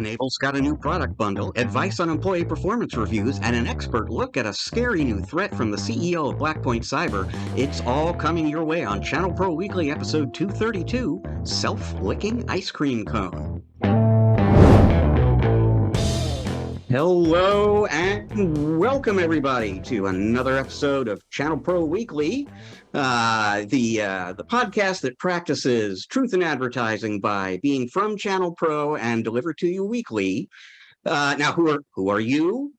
Enable's got a new product bundle, advice on employee performance reviews, and an expert look at a scary new threat from the CEO of BlackPoint Cyber. It's all coming your way on ChannelPro Weekly episode 232, Self-Licking Ice Cream Cone. Hello and welcome everybody to another episode of ChannelPro Weekly, the podcast that practices truth in advertising by being from ChannelPro and delivered to you weekly. Now, who are you?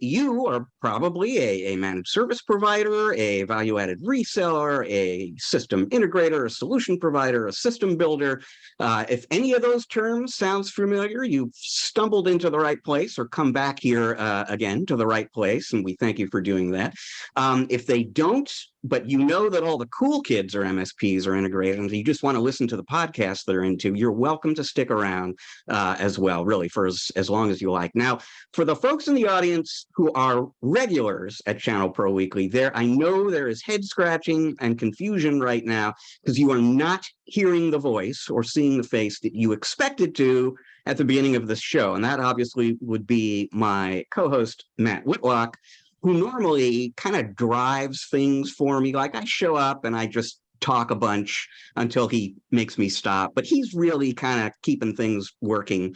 You are probably a managed service provider, a value-added reseller, a system integrator, a solution provider, a system builder. If any of those terms sounds familiar, you've stumbled into the right place or come back here again to the right place, and we thank you for doing that. If they don't, but you know that all the cool kids are MSPs or integrators, and you just want to listen to the podcast they're into, you're welcome to stick around as well, really, for as long as you like. Now, for the folks in the audience who are regulars at ChannelPro Weekly, I know there is head scratching and confusion right now because you are not hearing the voice or seeing the face that you expected to at the beginning of this show. And that obviously would be my co-host, Matt Whitlock, who normally kind of drives things for me. Like I show up and I just talk a bunch until he makes me stop, but he's really kind of keeping things working.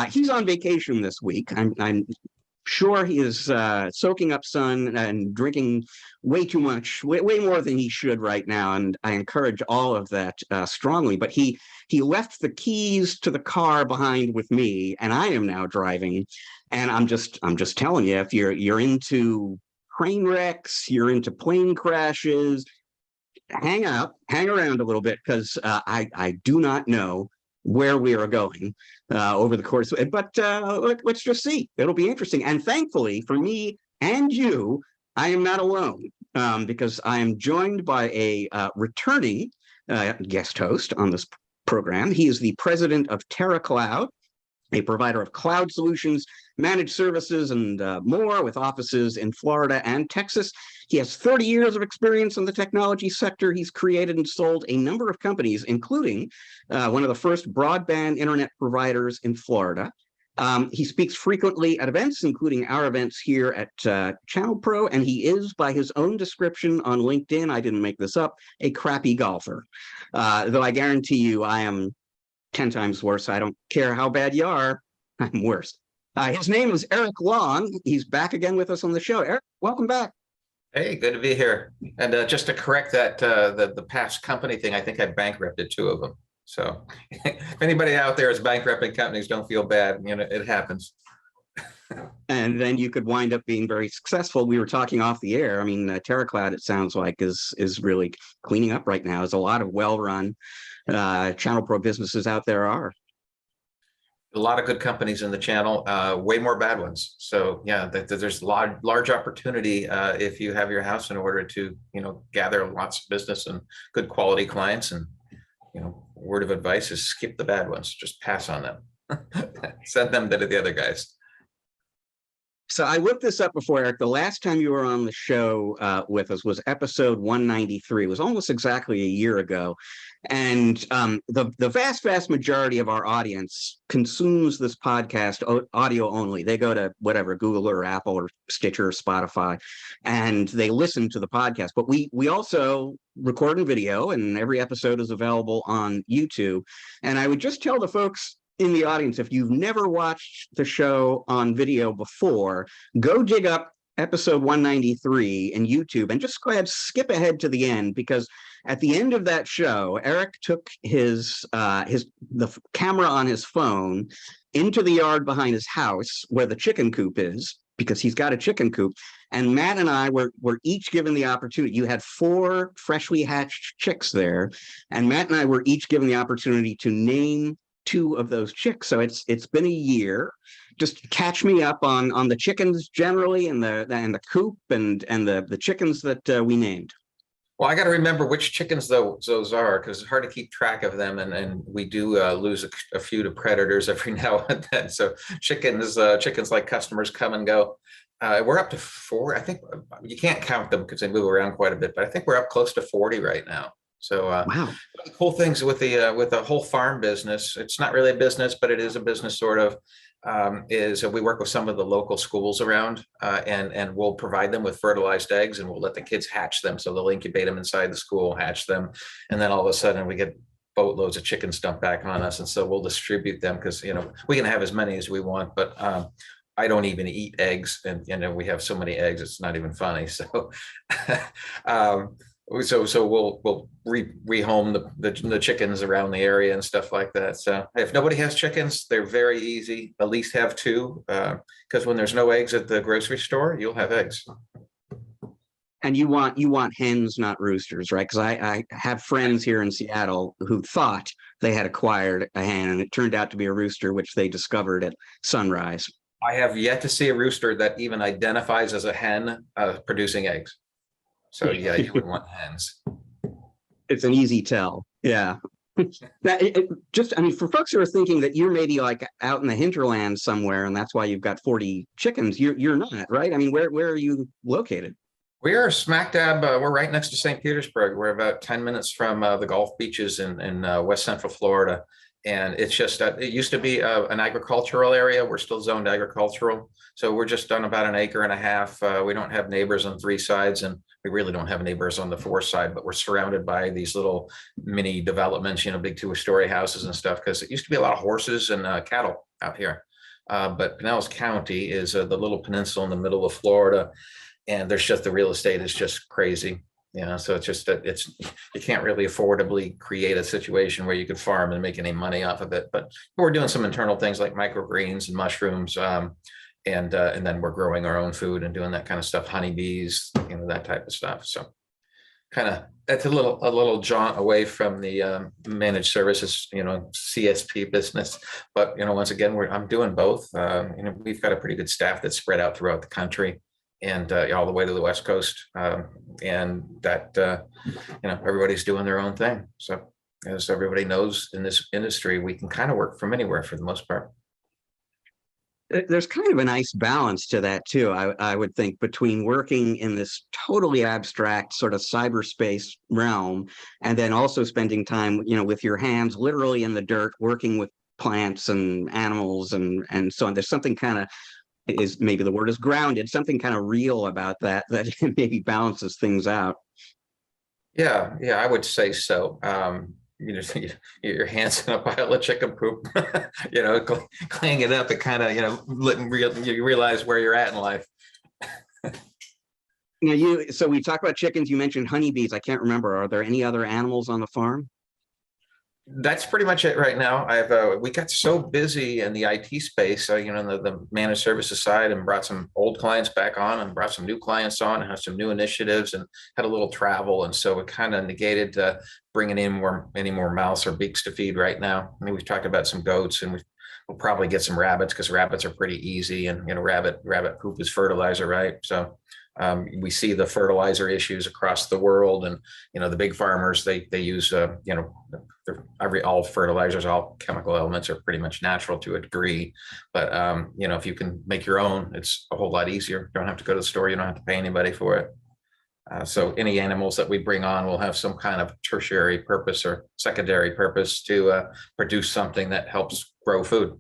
He's on vacation this week. I'm sure he is soaking up sun and drinking way too much, way more than he should right now, and I encourage all of that strongly. But he left the keys to the car behind with me, and I am now driving. And I'm just telling you, if you're into train wrecks, you're into plane crashes, hang around a little bit, because I do not know where we are going over the course of it, but let's just see. It'll be interesting. And thankfully for me and you, I am not alone, because I am joined by a returning guest host on this program. He is the president of Teracloud, a provider of cloud solutions, managed services, and more, with offices in Florida and Texas. He has 30 years of experience in the technology sector. He's created and sold a number of companies, including one of the first broadband internet providers in Florida. He speaks frequently at events, including our events here at ChannelPro, and he is, by his own description on LinkedIn, I didn't make this up, a crappy golfer. Though I guarantee you I am 10 times worse. I don't care how bad you are, I'm worse. His name is Eric Long. He's back again with us on the show. Eric, welcome back. Hey, good to be here. And just to correct that, the past company thing, I think I bankrupted 2 of them. So if anybody out there is bankrupting companies, don't feel bad. You know, it happens. And then you could wind up being very successful. We were talking off the air. I mean, Teracloud, it sounds like, is really cleaning up right now. There's a lot of well-run ChannelPro businesses out there are. A lot of good companies in the channel, way more bad ones. So yeah, there's large opportunity if you have your house in order to, gather lots of business and good quality clients. And, word of advice is skip the bad ones, just pass on them. Send them to the other guys. So I looked this up before, Eric. The last time you were on the show with us was episode 193. It was almost exactly a year ago. And the vast majority of our audience consumes this podcast audio only. They go to whatever, Google or Apple or Stitcher or Spotify, and they listen to the podcast. But we also record in video, and every episode is available on YouTube. And I would just tell the folks in the audience, if you've never watched the show on video before, go dig up episode 193 in YouTube and just go ahead, skip ahead to the end, because at the end of that show, Eric took the camera on his phone into the yard behind his house where the chicken coop is, because he's got a chicken coop. And Matt and I were each given the opportunity. You had 4 freshly hatched chicks there, and Matt and I were each given the opportunity to name 2 of those chicks. So it's been a year. Just catch me up on the chickens generally, and the coop and the chickens that we named. Well, I got to remember which chickens those are, because it's hard to keep track of them, and we do lose a few to predators every now and then. So chickens like customers come and go. We're up to 4. I think you can't count them because they move around quite a bit, but I think we're up close to 40 right now. So Wow. one of the cool things with the whole farm business, it's not really a business, but it is a business sort of, is we work with some of the local schools around, and we'll provide them with fertilized eggs, and we'll let the kids hatch them. So they'll incubate them inside the school, hatch them, and then all of a sudden we get boatloads of chickens dumped back on us, and so we'll distribute them because we can have as many as we want, but I don't even eat eggs, and we have so many eggs it's not even funny. So so we'll rehome the chickens around the area and stuff like that. So if nobody has chickens, they're very easy. At least have two, because when there's no eggs at the grocery store, you'll have eggs. And you want hens, not roosters, right? Because I have friends here in Seattle who thought they had acquired a hen, and it turned out to be a rooster, which they discovered at sunrise. I have yet to see a rooster that even identifies as a hen producing eggs. So yeah, you would want hens. It's an easy tell. Yeah. I mean, for folks who are thinking that you're maybe like out in the hinterland somewhere, and that's why you've got 40 chickens, you're not, right? I mean, where are you located? We are smack dab. We're right next to St. Petersburg. We're about 10 minutes from the Gulf beaches in West Central Florida. And it's just, it used to be an agricultural area. We're still zoned agricultural. So we're just on about 1.5 acres. We don't have neighbors on 3 sides, and we really don't have neighbors on the 4th side, but we're surrounded by these little mini developments, big 2-story houses and stuff, because it used to be a lot of horses and cattle out here. But Pinellas County is the little peninsula in the middle of Florida. And there's just, the real estate is just crazy. So it's just that you can't really affordably create a situation where you could farm and make any money off of it. But we're doing some internal things like microgreens and mushrooms, and then we're growing our own food and doing that kind of stuff, honeybees, that type of stuff. So kind of, that's a little jaunt away from the managed services, CSP business. But once again, I'm doing both. We've got a pretty good staff that's spread out throughout the country, and all the way to the West Coast, and that everybody's doing their own thing. So as everybody knows in this industry, we can kind of work from anywhere for the most part. There's kind of a nice balance to that too, I would think, between working in this totally abstract sort of cyberspace realm, and then also spending time with your hands literally in the dirt, working with plants and animals and so on. There's something kind of, is maybe the word is grounded, something kind of real about that maybe balances things out. Yeah, I would say so. Your hands in a pile of chicken poop, cleaning it up, it kind of, you realize where you're at in life. So we talked about chickens, you mentioned honeybees. I can't remember, are there any other animals on the farm? That's pretty much it right now. We got so busy in the IT space, in the managed services side, and brought some old clients back on and brought some new clients on and have some new initiatives and had a little travel. And so it kind of negated bringing in any more mouths or beaks to feed right now. I mean, we've talked about some goats, and we'll probably get some rabbits because rabbits are pretty easy, and rabbit poop is fertilizer, right? So we see the fertilizer issues across the world, and the big farmers, they use all fertilizers, all chemical elements are pretty much natural to a degree, but if you can make your own, it's a whole lot easier. You don't have to go to the store, you don't have to pay anybody for it. So any animals that we bring on will have some kind of tertiary purpose or secondary purpose to produce something that helps grow food.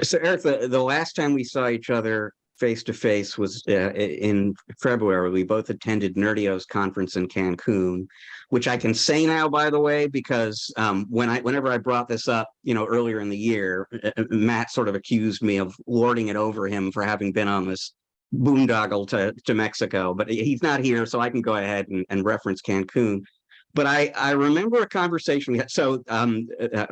So Eric, the last time we saw each other face to face was in February. We both attended Nerdio's conference in Cancun, which I can say now, by the way, because whenever I brought this up, earlier in the year, Matt sort of accused me of lording it over him for having been on this boondoggle to Mexico. But he's not here, so I can go ahead and reference Cancun. But I remember a conversation we had. So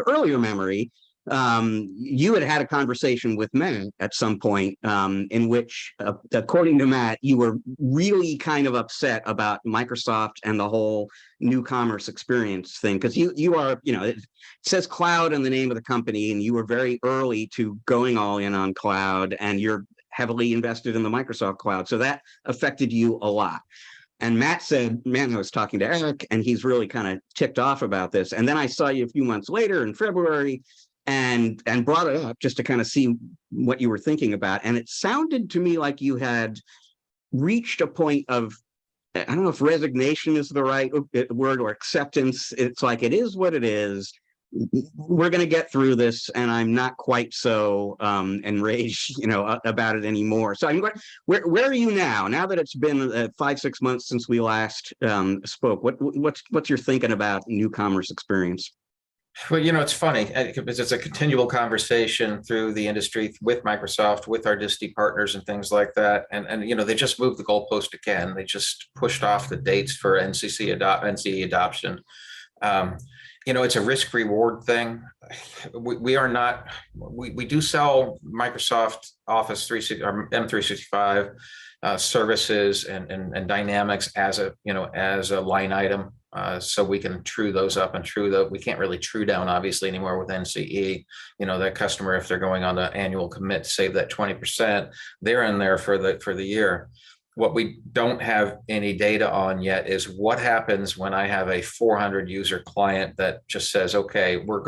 earlier memory. You had a conversation with Matt at some point in which, according to Matt, you were really kind of upset about Microsoft and the whole new commerce experience thing, because you are, it says cloud in the name of the company, and you were very early to going all in on cloud, and you're heavily invested in the Microsoft cloud. So that affected you a lot. And Matt said, man, I was talking to Eric, and he's really kind of ticked off about this. And then I saw you a few months later in February, and brought it up just to kind of see what you were thinking about. And it sounded to me like you had reached a point of I don't know if resignation is the right word, or acceptance. It's like, it is what it is. We're going to get through this, and I'm not quite so enraged, about it anymore. So I'm where are you now? Now that it's been 5-6 months since we last spoke, what's your thinking about new commerce experience? Well, it's funny because it's a continual conversation through the industry with Microsoft, with our disti partners and things like that. And they just moved the goalpost again. They just pushed off the dates for NCE adoption. It's a risk reward thing. We are not, we do sell Microsoft Office 360 or M365 services and Dynamics as a line item. So we can true those up and we can't really true down obviously anymore with NCE. That customer, if they're going on the annual commit to save that 20%, they're in there for the year. What we don't have any data on yet is what happens when I have a 400 user client that just says, okay, we're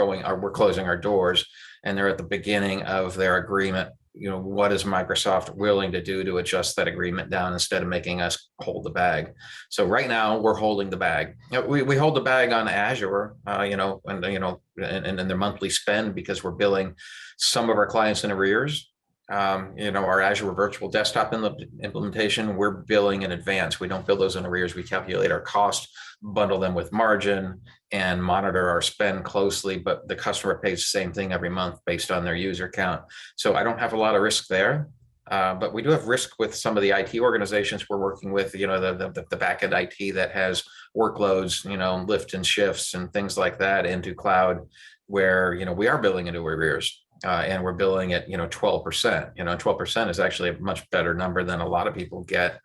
closing our doors, and they're at the beginning of their agreement. What is Microsoft willing to do to adjust that agreement down instead of making us hold the bag? So right now we're holding the bag. We hold the bag on Azure, and their monthly spend, because we're billing some of our clients in arrears. Our Azure virtual desktop implementation, we're billing in advance. We don't bill those in arrears. We calculate our cost, bundle them with margin, and monitor our spend closely, but the customer pays the same thing every month based on their user count. So I don't have a lot of risk there. But we do have risk with some of the IT organizations we're working with, the back-end IT that has workloads, lift and shifts and things like that into cloud, where, we are billing into arrears. And we're billing at 12%. 12% is actually a much better number than a lot of people get.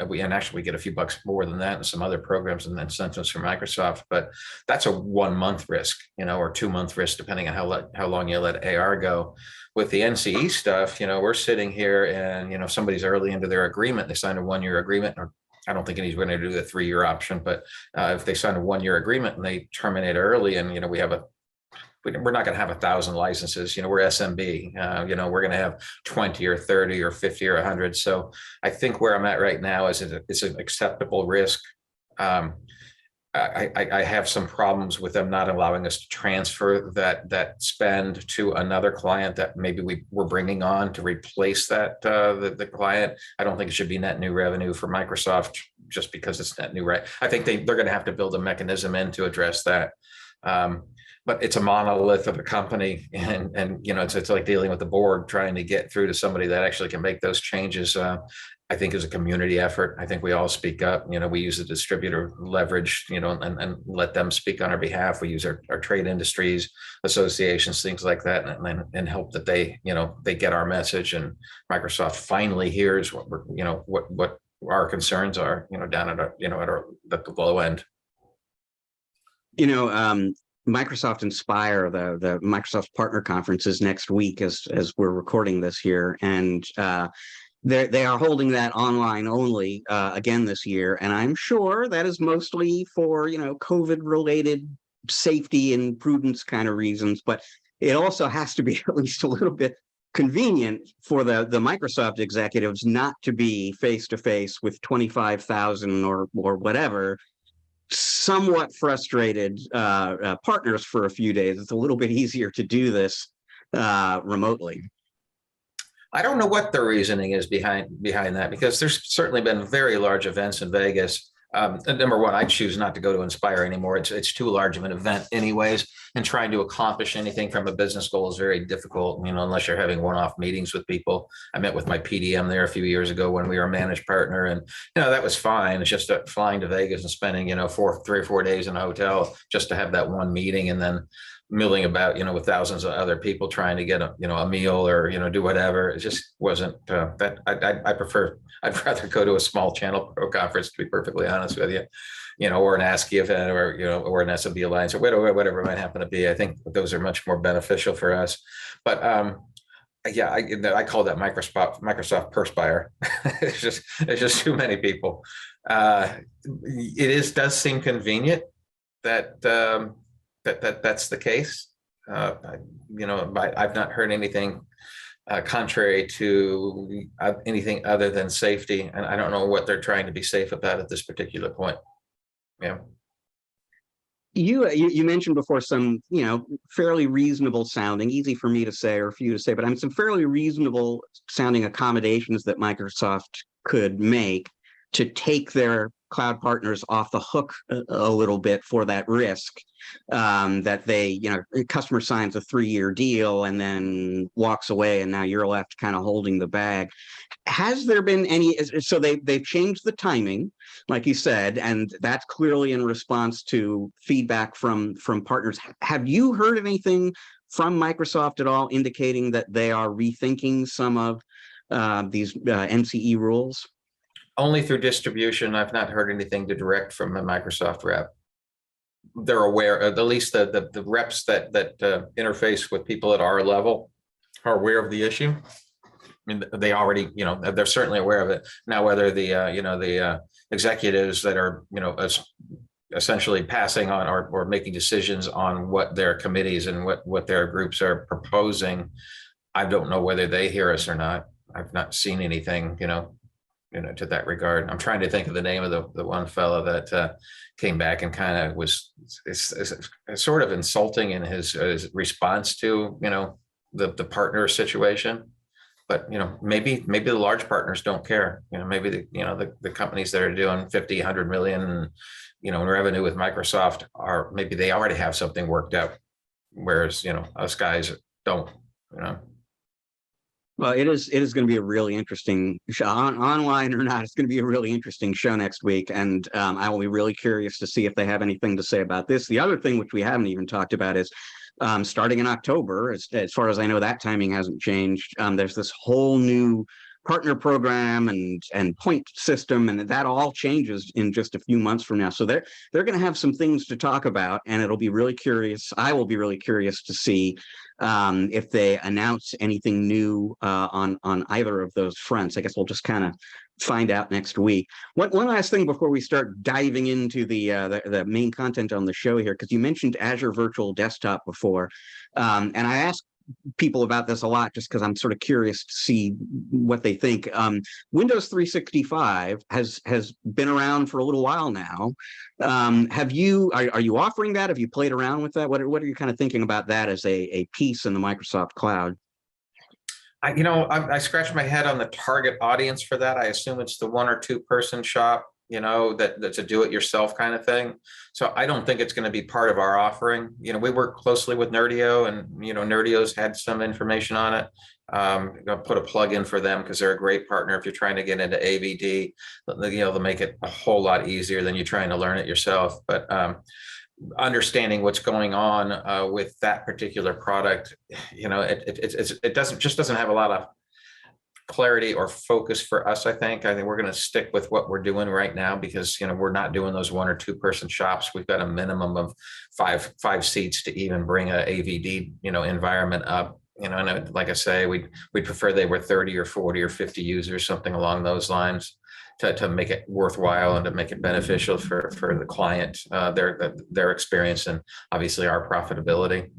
We get a few bucks more than that in some other programs and incentives from Microsoft, but that's a 1 month risk, or 2 month risk, depending on how long you let AR go. With the NCE stuff, we're sitting here and, if somebody's early into their agreement, they signed a 1-year agreement, or I don't think anybody's going to do the 3-year option, but if they sign a 1-year agreement and they terminate early, and, we're not going to have 1,000 licenses. We're SMB. We're going to have 20 or 30 or 50 or 100. So I think where I'm at right now is it's an acceptable risk. I have some problems with them not allowing us to transfer that spend to another client that maybe we're bringing on to replace that the client. I don't think it should be net new revenue for Microsoft just because it's net new, right? I think they're going to have to build a mechanism in to address that. But it's a monolith of a company, and it's like dealing with the board, trying to get through to somebody that actually can make those changes. I think is a community effort. I think we all speak up. We use the distributor leverage, and let them speak on our behalf. We use our trade industries associations, things like that, and help that they get our message. And Microsoft finally hears what what our concerns are, down at the low end. Microsoft Inspire, the Microsoft Partner Conference, is next week as we're recording this here, and they are holding that online only again this year, and I'm sure that is mostly for COVID related safety and prudence kind of reasons, but it also has to be at least a little bit convenient for the Microsoft executives not to be face to face with 25,000 or whatever somewhat frustrated partners for a few days. It's a little bit easier to do this remotely. I don't know what the reasoning is behind that, because there's certainly been very large events in Vegas. Number one, I choose not to go to Inspire anymore. It's too large of an event anyways, and trying to accomplish anything from a business goal is very difficult, unless you're having one-off meetings with people. I met with my PDM there a few years ago when we were a managed partner, and that was fine. It's just flying to Vegas and spending 3 or 4 days in a hotel just to have that one meeting, and then milling about with thousands of other people trying to get a meal or do whatever. It just wasn't that. I'd rather go to a small ChannelPro conference, to be perfectly honest with you, or an ASCII event, or an SMB Alliance, or whatever it might happen to be. I think those are much more beneficial for us. But yeah, I call that Microsoft Perspire. It's just too many people. Does seem convenient that that's the case. I've not heard anything contrary to anything other than safety. And I don't know what they're trying to be safe about at this particular point. Yeah. You mentioned before some, fairly reasonable sounding, easy for me to say or for you to say, but I mean some fairly reasonable sounding accommodations that Microsoft could make to take their cloud partners off the hook a little bit for that risk, that they, a customer signs a 3-year deal and then walks away, and now you're left kind of holding the bag. Has there been any? So they've changed the timing, like you said, and that's clearly in response to feedback from partners. Have you heard anything from Microsoft at all indicating that they are rethinking some of these MCE rules? Only through distribution. I've not heard anything to direct from a Microsoft rep. They're aware, at least the reps that interface with people at our level are aware of the issue. I mean, they already, they're certainly aware of it. Now, whether the executives that are, essentially passing on or making decisions on what their committees and what their groups are proposing, I don't know whether they hear us or not. I've not seen anything, to that regard. I'm trying to think of the name of the one fellow that came back and kind of was sort of insulting in his response to, the partner situation. But, maybe the large partners don't care. Maybe the companies that are doing 50, 100 million, in revenue with Microsoft maybe they already have something worked out, whereas, us guys don't, Well, it is going to be a really interesting show, online or not. It's going to be a really interesting show next week, and I will be really curious to see if they have anything to say about this. The other thing, which we haven't even talked about, is starting in October, as far as I know, that timing hasn't changed. There's this whole new partner program and point system, and that all changes in just a few months from now. So they're going to have some things to talk about, and it'll be really curious. I will be really curious to see if they announce anything new on either of those fronts. I guess we'll just kind of find out next week. One last thing before we start diving into the main content on the show here, because you mentioned Azure Virtual Desktop before, and I asked people about this a lot just because I'm sort of curious to see what they think. Windows 365 has been around for a little while now. Are you offering that? Have you played around with that? What are you kind of thinking about that as a piece in the Microsoft cloud? I scratch my head on the target audience for that. I assume it's the 1 or 2 person shop, that's a do-it-yourself kind of thing. So I don't think it's going to be part of our offering. We work closely with Nerdio, and Nerdio's had some information on it. I'll put a plug in for them because they're a great partner. If you're trying to get into AVD, they'll make it a whole lot easier than you trying to learn it yourself. But understanding what's going on with that particular product, it doesn't have a lot of clarity or focus for us. I think we're going to stick with what we're doing right now, because we're not doing those 1 or 2 person shops. We've got a minimum of five seats to even bring a AVD environment up. And like I say, we'd prefer they were 30 or 40 or 50 users, something along those lines, to make it worthwhile and to make it beneficial for the client, their experience, and obviously our profitability.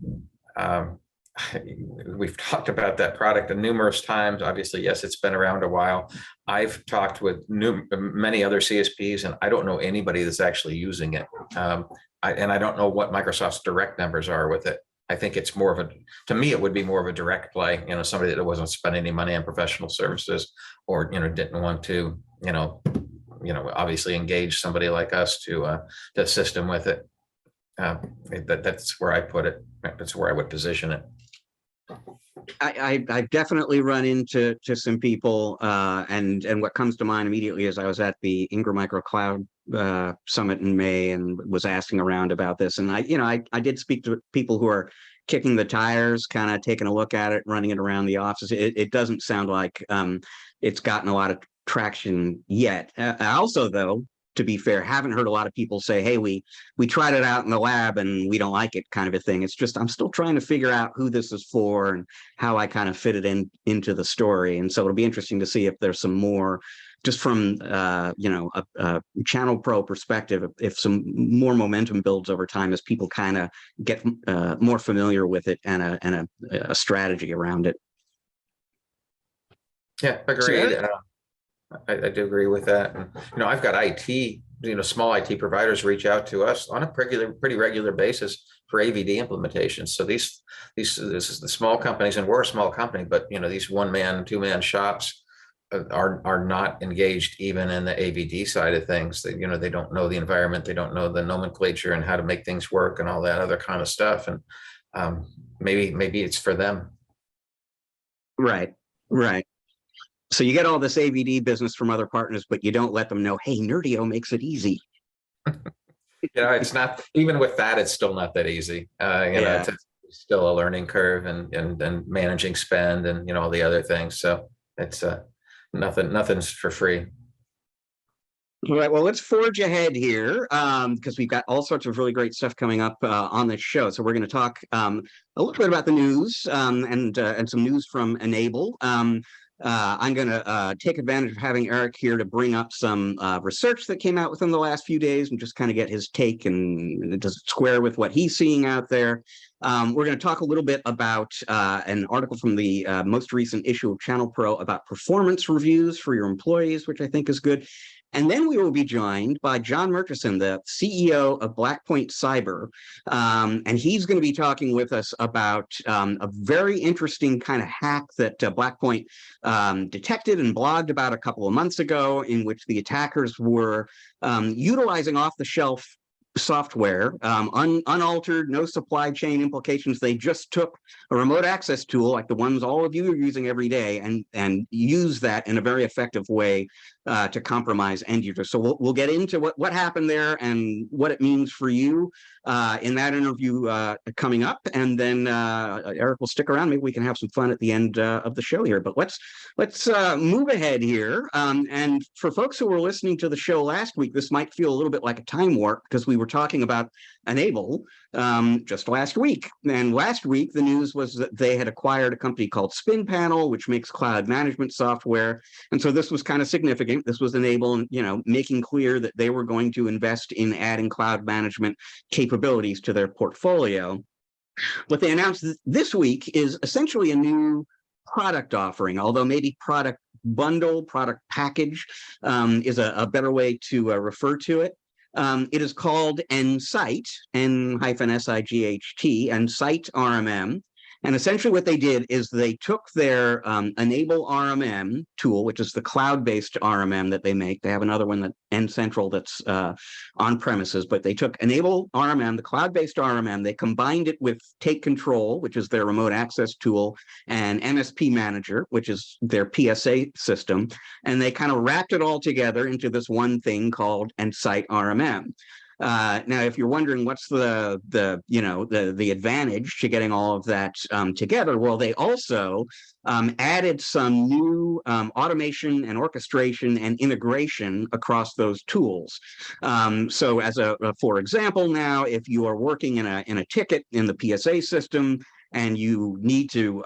We've talked about that product numerous times. Obviously, yes, it's been around a while. I've talked with many other CSPs, and I don't know anybody that's actually using it. And I don't know what Microsoft's direct numbers are with it. I think it's more of to me, it would be more of a direct play, somebody that wasn't spending any money on professional services, or, didn't want to, obviously engage somebody like us to assist them with it. That's where I put it. That's where I would position it. I definitely run into some people, and what comes to mind immediately is I was at the Ingram Micro Cloud Summit in May and was asking around about this, and I did speak to people who are kicking the tires, kind of taking a look at it, running it around the office. It doesn't sound like it's gotten a lot of traction yet. Also, though, to be fair, haven't heard a lot of people say, hey, we tried it out in the lab and we don't like it, kind of a thing. It's just, I'm still trying to figure out who this is for and how I kind of fit it into the story. And so it'll be interesting to see if there's some more, just from a ChannelPro perspective, if some more momentum builds over time as people kind of get more familiar with it and a strategy around it. Yeah, So agreed. Eric, I do agree with that. And, I've got IT, small IT providers reach out to us on a pretty regular basis for AVD implementations. So this is the small companies, and we're a small company, but these one-man, two-man shops are not engaged even in the AVD side of things. They don't know the environment, they don't know the nomenclature and how to make things work and all that other kind of stuff. And maybe it's for them. right, right. So you get all this AVD business from other partners, but you don't let them know, hey, Nerdio makes it easy. It's not, even with that, it's still not that easy. Yeah. It's still a learning curve, and managing spend and all the other things. So it's nothing's for free. All right. Well, let's forge ahead here because we've got all sorts of really great stuff coming up on this show. So we're going to talk a little bit about the news and some news from Enable. I'm going to take advantage of having Eric here to bring up some research that came out within the last few days and just kind of get his take, and does it square with what he's seeing out there. We're going to talk a little bit about an article from the most recent issue of ChannelPro about performance reviews for your employees, which I think is good. And then we will be joined by Jon Murchison, the CEO of BlackPoint Cyber. And he's going to be talking with us about a very interesting kind of hack that BlackPoint detected and blogged about a couple of months ago, in which the attackers were utilizing off-the-shelf software, unaltered, no supply chain implications. They just took a remote access tool like the ones all of you are using every day and use that in a very effective way to compromise end users. So we'll get into what happened there and what it means for you in that interview coming up. And then Eric will stick around. Maybe we can have some fun at the end of the show here. But let's move ahead here. And for folks who were listening to the show last week, this might feel a little bit like a time warp because we were talking about Enable just last week. And last week, the news was that they had acquired a company called Spin Panel, which makes cloud management software. And so this was kind of significant. This was Enable, making clear that they were going to invest in adding cloud management capabilities to their portfolio. What they announced this week is essentially a new product offering, although maybe product bundle, product package is a better way to refer to it. It is called Nsight, N-S-I-G-H-T, Nsight RMM. And essentially what they did is they took their Enable RMM tool, which is the cloud-based RMM that they make. They have another one, that N-Central, that's on premises, but they took Enable RMM, the cloud-based RMM, they combined it with Take Control, which is their remote access tool, and MSP Manager, which is their PSA system, and they kind of wrapped it all together into this one thing called Nsight RMM. Now, if you're wondering what's the advantage to getting all of that together, well, they also added some new automation and orchestration and integration across those tools. So, for example, now if you are working in a ticket in the PSA system, and you need to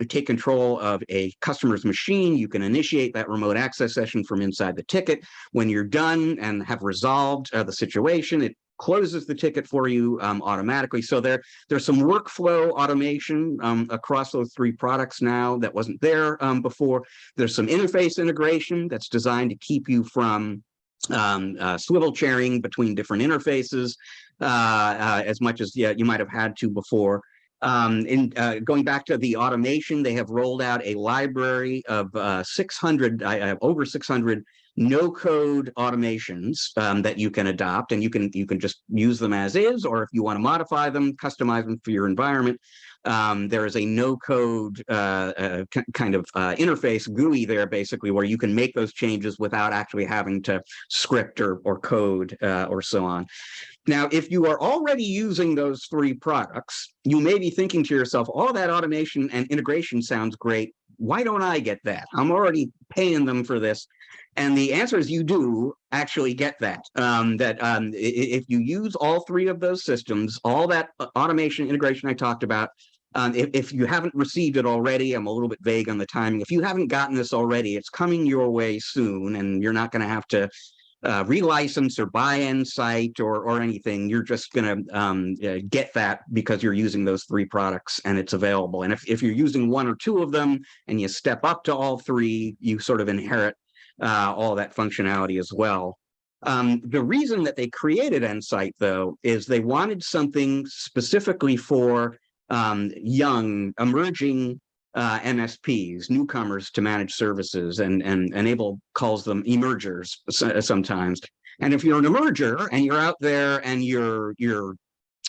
take control of a customer's machine, you can initiate that remote access session from inside the ticket. When you're done and have resolved the situation, it closes the ticket for you automatically. So there's some workflow automation across those three products now that wasn't there before. There's some interface integration that's designed to keep you from swivel chairing between different interfaces as much as you might have had to before. Going back to the automation, they have rolled out a library of 600, I have over 600 no-code automations that you can adopt, and you can just use them as is, or if you want to modify them, customize them for your environment. There is a no-code kind of interface GUI there, basically, where you can make those changes without actually having to script or code or so on. Now, if you are already using those three products, you may be thinking to yourself, all that automation and integration sounds great. Why don't I get that? I'm already paying them for this. And the answer is you do actually get that. If you use all three of those systems, all that automation integration I talked about, if you haven't received it already, I'm a little bit vague on the timing. If you haven't gotten this already, it's coming your way soon, and you're not going to have to relicense or buy Insight or anything. You're just going to get that because you're using those 3 products and it's available. And if you're using 1 or 2 of them and you step up to all 3, you sort of inherit all that functionality as well. The reason that they created Insight, though, is they wanted something specifically for young, emerging MSPs, newcomers to managed services, and Enable calls them emergers sometimes. And if you're an emerger and you're out there and you're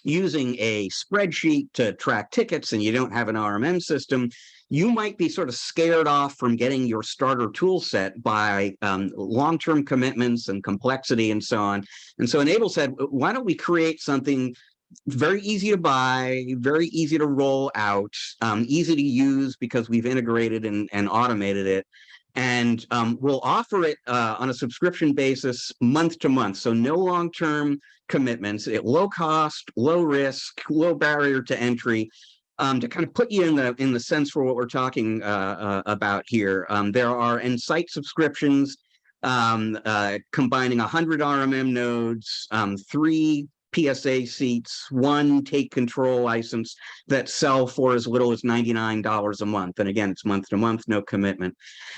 using a spreadsheet to track tickets and you don't have an RMM system, you might be sort of scared off from getting your starter tool set by long-term commitments and complexity and so on. And so Enable said, why don't we create something very easy to buy, very easy to roll out, easy to use because we've integrated and automated it. And we'll offer it on a subscription basis month to month. So no long-term commitments, low cost, low risk, low barrier to entry. To kind of put you in the sense for what we're talking about here, there are Insight subscriptions combining 100 RMM nodes, 3 PSA seats, 1 take control license that sell for as little as $99 a month. And again, it's month to month, no commitment.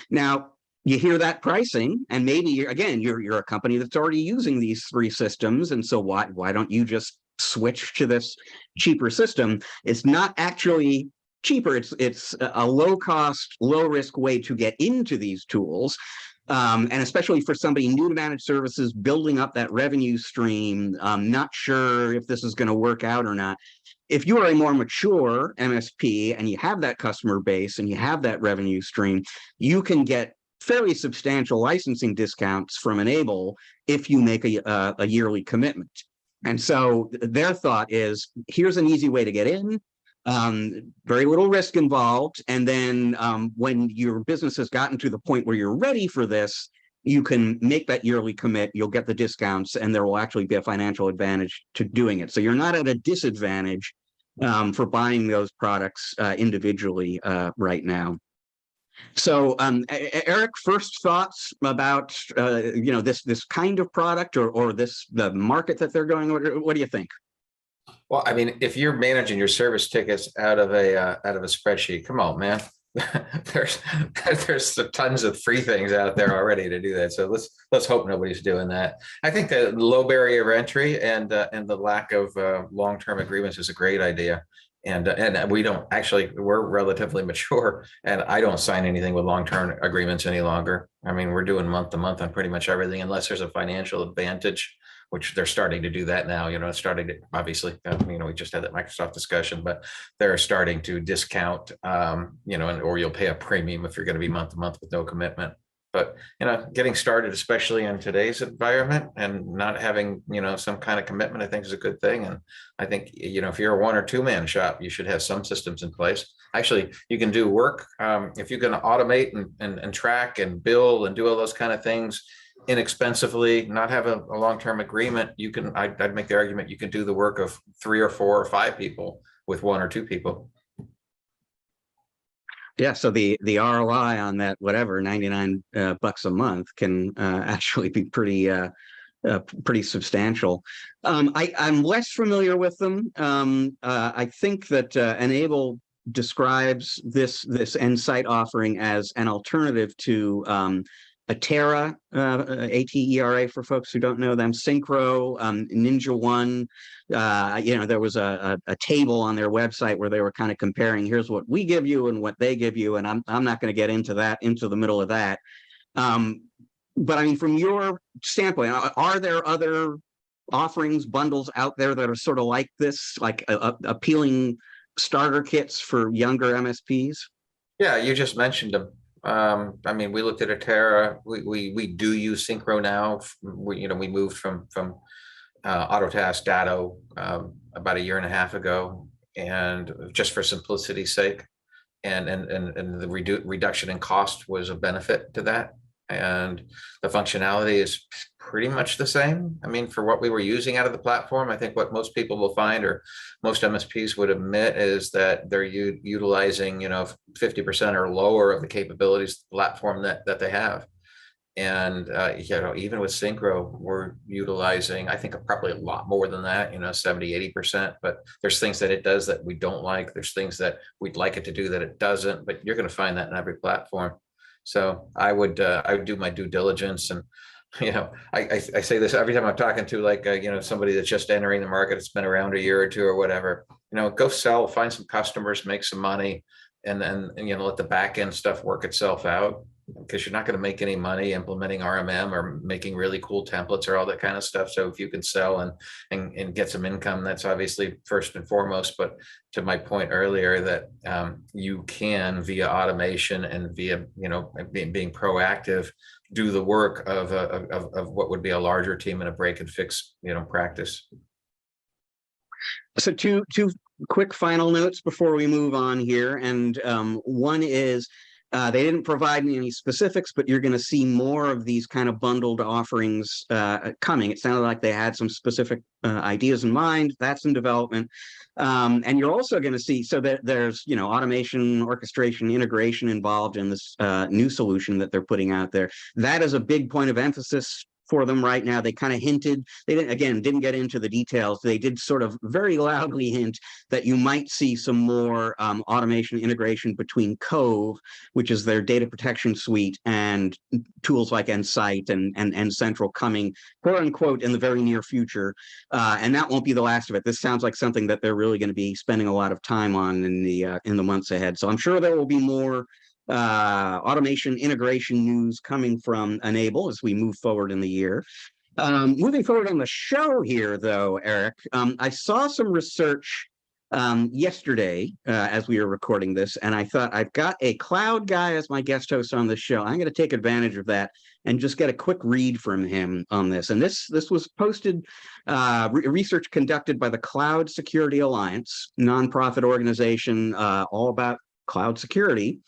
Now, you hear that pricing, and maybe you're a company that's already using these 3 systems, and so why don't you just switch to this cheaper system? It's not actually cheaper. It's a low cost, low risk way to get into these tools. And especially for somebody new to managed services, building up that revenue stream, not sure if this is going to work out or not. If you are a more mature MSP and you have that customer base and you have that revenue stream, you can get fairly substantial licensing discounts from Enable if you make a yearly commitment. And so their thought is, here's an easy way to get in. Very little risk involved. And then when your business has gotten to the point where you're ready for this, you can make that yearly commit, you'll get the discounts, and there will actually be a financial advantage to doing it. So you're not at a disadvantage for buying those products individually right now. So Eric, first thoughts about this kind of product or the market that they're going. What do you think? Well, I mean, if you're managing your service tickets out of a spreadsheet, come on, man. there's tons of free things out there already to do that. So let's hope nobody's doing that. I think the low barrier of entry and the lack of long-term agreements is a great idea. And we don't actually, we're relatively mature, and I don't sign anything with long-term agreements any longer. I mean, we're doing month to month on pretty much everything, unless there's a financial advantage, which they're starting to do that now. Starting to, obviously, we just had that Microsoft discussion, but they're starting to discount, or you'll pay a premium if you're going to be month to month with no commitment. But, getting started, especially in today's environment, and not having, some kind of commitment, I think is a good thing. And I think, if you're a 1 or 2 man shop, you should have some systems in place. Actually, you can do work. If you're going to automate and track and bill and do all those kind of things inexpensively, not have a long-term agreement, I'd make the argument you can do the work of 3 or 4 or 5 people with 1 or 2 people. Yeah, so the ROI on that, whatever, $99 bucks a month can actually be pretty substantial. I'm less familiar with them. I think that Enable describes this Insight offering as an alternative to Atera, ATERA for folks who don't know them, Synchro, Ninja One. There was a table on their website where they were kind of comparing, here's what we give you and what they give you, and I'm not going to get into the middle of that. But I mean, from your standpoint, are there other offerings, bundles out there that are sort of like this, like appealing starter kits for younger MSPs? Yeah, you just mentioned them. I mean, we looked at Atera. We do use Synchro now. We moved from Autotask Datto about 1.5 years ago, and just for simplicity's sake, and the reduction in cost was a benefit to that, and the functionality is pretty much the same. I mean, for what we were using out of the platform, I think what most people will find, or most MSPs would admit, is that they're utilizing 50% or lower of the capabilities of the platform that they have. And even with Synchro, we're utilizing, I think, probably a lot more than that, 70-80%. But there's things that it does that we don't like. There's things that we'd like it to do that it doesn't. But you're going to find that in every platform. So I would do my due diligence. And I say this every time I'm talking to somebody that's just entering the market. It's been around a year or two or whatever. Go sell, find some customers, make some money, and then let the back end stuff work itself out, because you're not going to make any money implementing RMM or making really cool templates or all that kind of stuff. So if you can sell and get some income, that's obviously first and foremost. But to my point earlier, that you can, via automation and via being proactive, do the work of what would be a larger team in a break and fix practice. So two quick final notes before we move on here, and one is, they didn't provide me any specifics, but you're going to see more of these kind of bundled offerings coming. It sounded like they had some specific ideas in mind. That's in development. And you're also going to see, so that there's, automation, orchestration, integration involved in this new solution that they're putting out there. That is a big point of emphasis for them right now. They kind of hinted, they didn't get into the details. They did sort of very loudly hint that you might see some more automation integration between Cove, which is their data protection suite, and tools like Insight and Central coming, quote unquote, in the very near future. And that won't be the last of it. This sounds like something that they're really going to be spending a lot of time on in the months ahead. So I'm sure there will be more automation integration news coming from Enable as we move forward in the year. Moving forward on the show here, though, Eric, I saw some research yesterday as we were recording this, and I thought, I've got a cloud guy as my guest host on the show. I'm going to take advantage of that and just get a quick read from him on this. And this was posted, research conducted by the Cloud Security Alliance, nonprofit organization all about cloud security.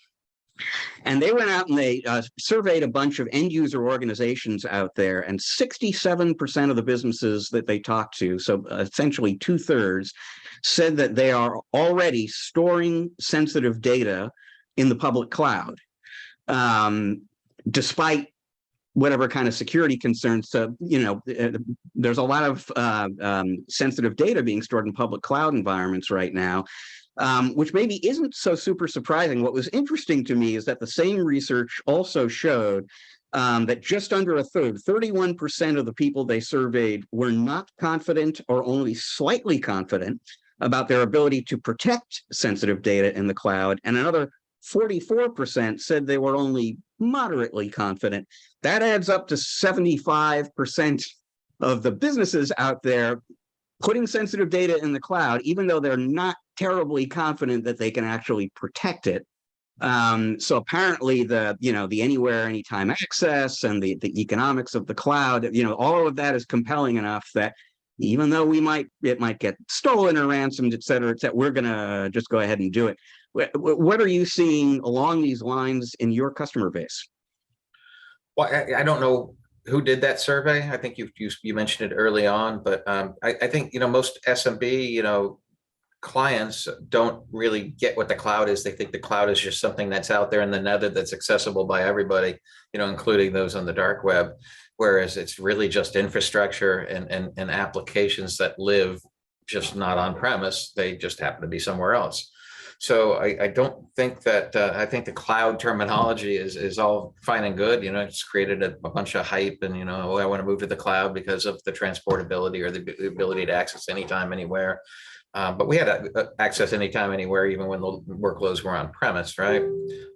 And they went out and they surveyed a bunch of end user organizations out there, and 67% of the businesses that they talked to, so essentially 2/3, said that they are already storing sensitive data in the public cloud, despite whatever kind of security concerns. So, there's a lot of sensitive data being stored in public cloud environments right now. Which maybe isn't so super surprising. What was interesting to me is that the same research also showed that just under a third, 31% of the people they surveyed, were not confident or only slightly confident about their ability to protect sensitive data in the cloud, and another 44% said they were only moderately confident. That adds up to 75% of the businesses out there putting sensitive data in the cloud, even though they're not terribly confident that they can actually protect it. So apparently the anywhere, anytime access and the economics of the cloud, all of that is compelling enough that even though it might get stolen or ransomed, et cetera, we're going to just go ahead and do it. What are you seeing along these lines in your customer base? Well, I don't know who did that survey. I think you mentioned it early on, but I think most SMB clients don't really get what the cloud is. They think the cloud is just something that's out there in the nether that's accessible by everybody, including those on the dark web, whereas it's really just infrastructure and applications that live just not on premise. They just happen to be somewhere else. So I don't think that, I think the cloud terminology is all fine and good. It's created a bunch of hype, and, I want to move to the cloud because of the transportability or the ability to access anytime, anywhere. But we had access anytime, anywhere, even when the workloads were on premise, right?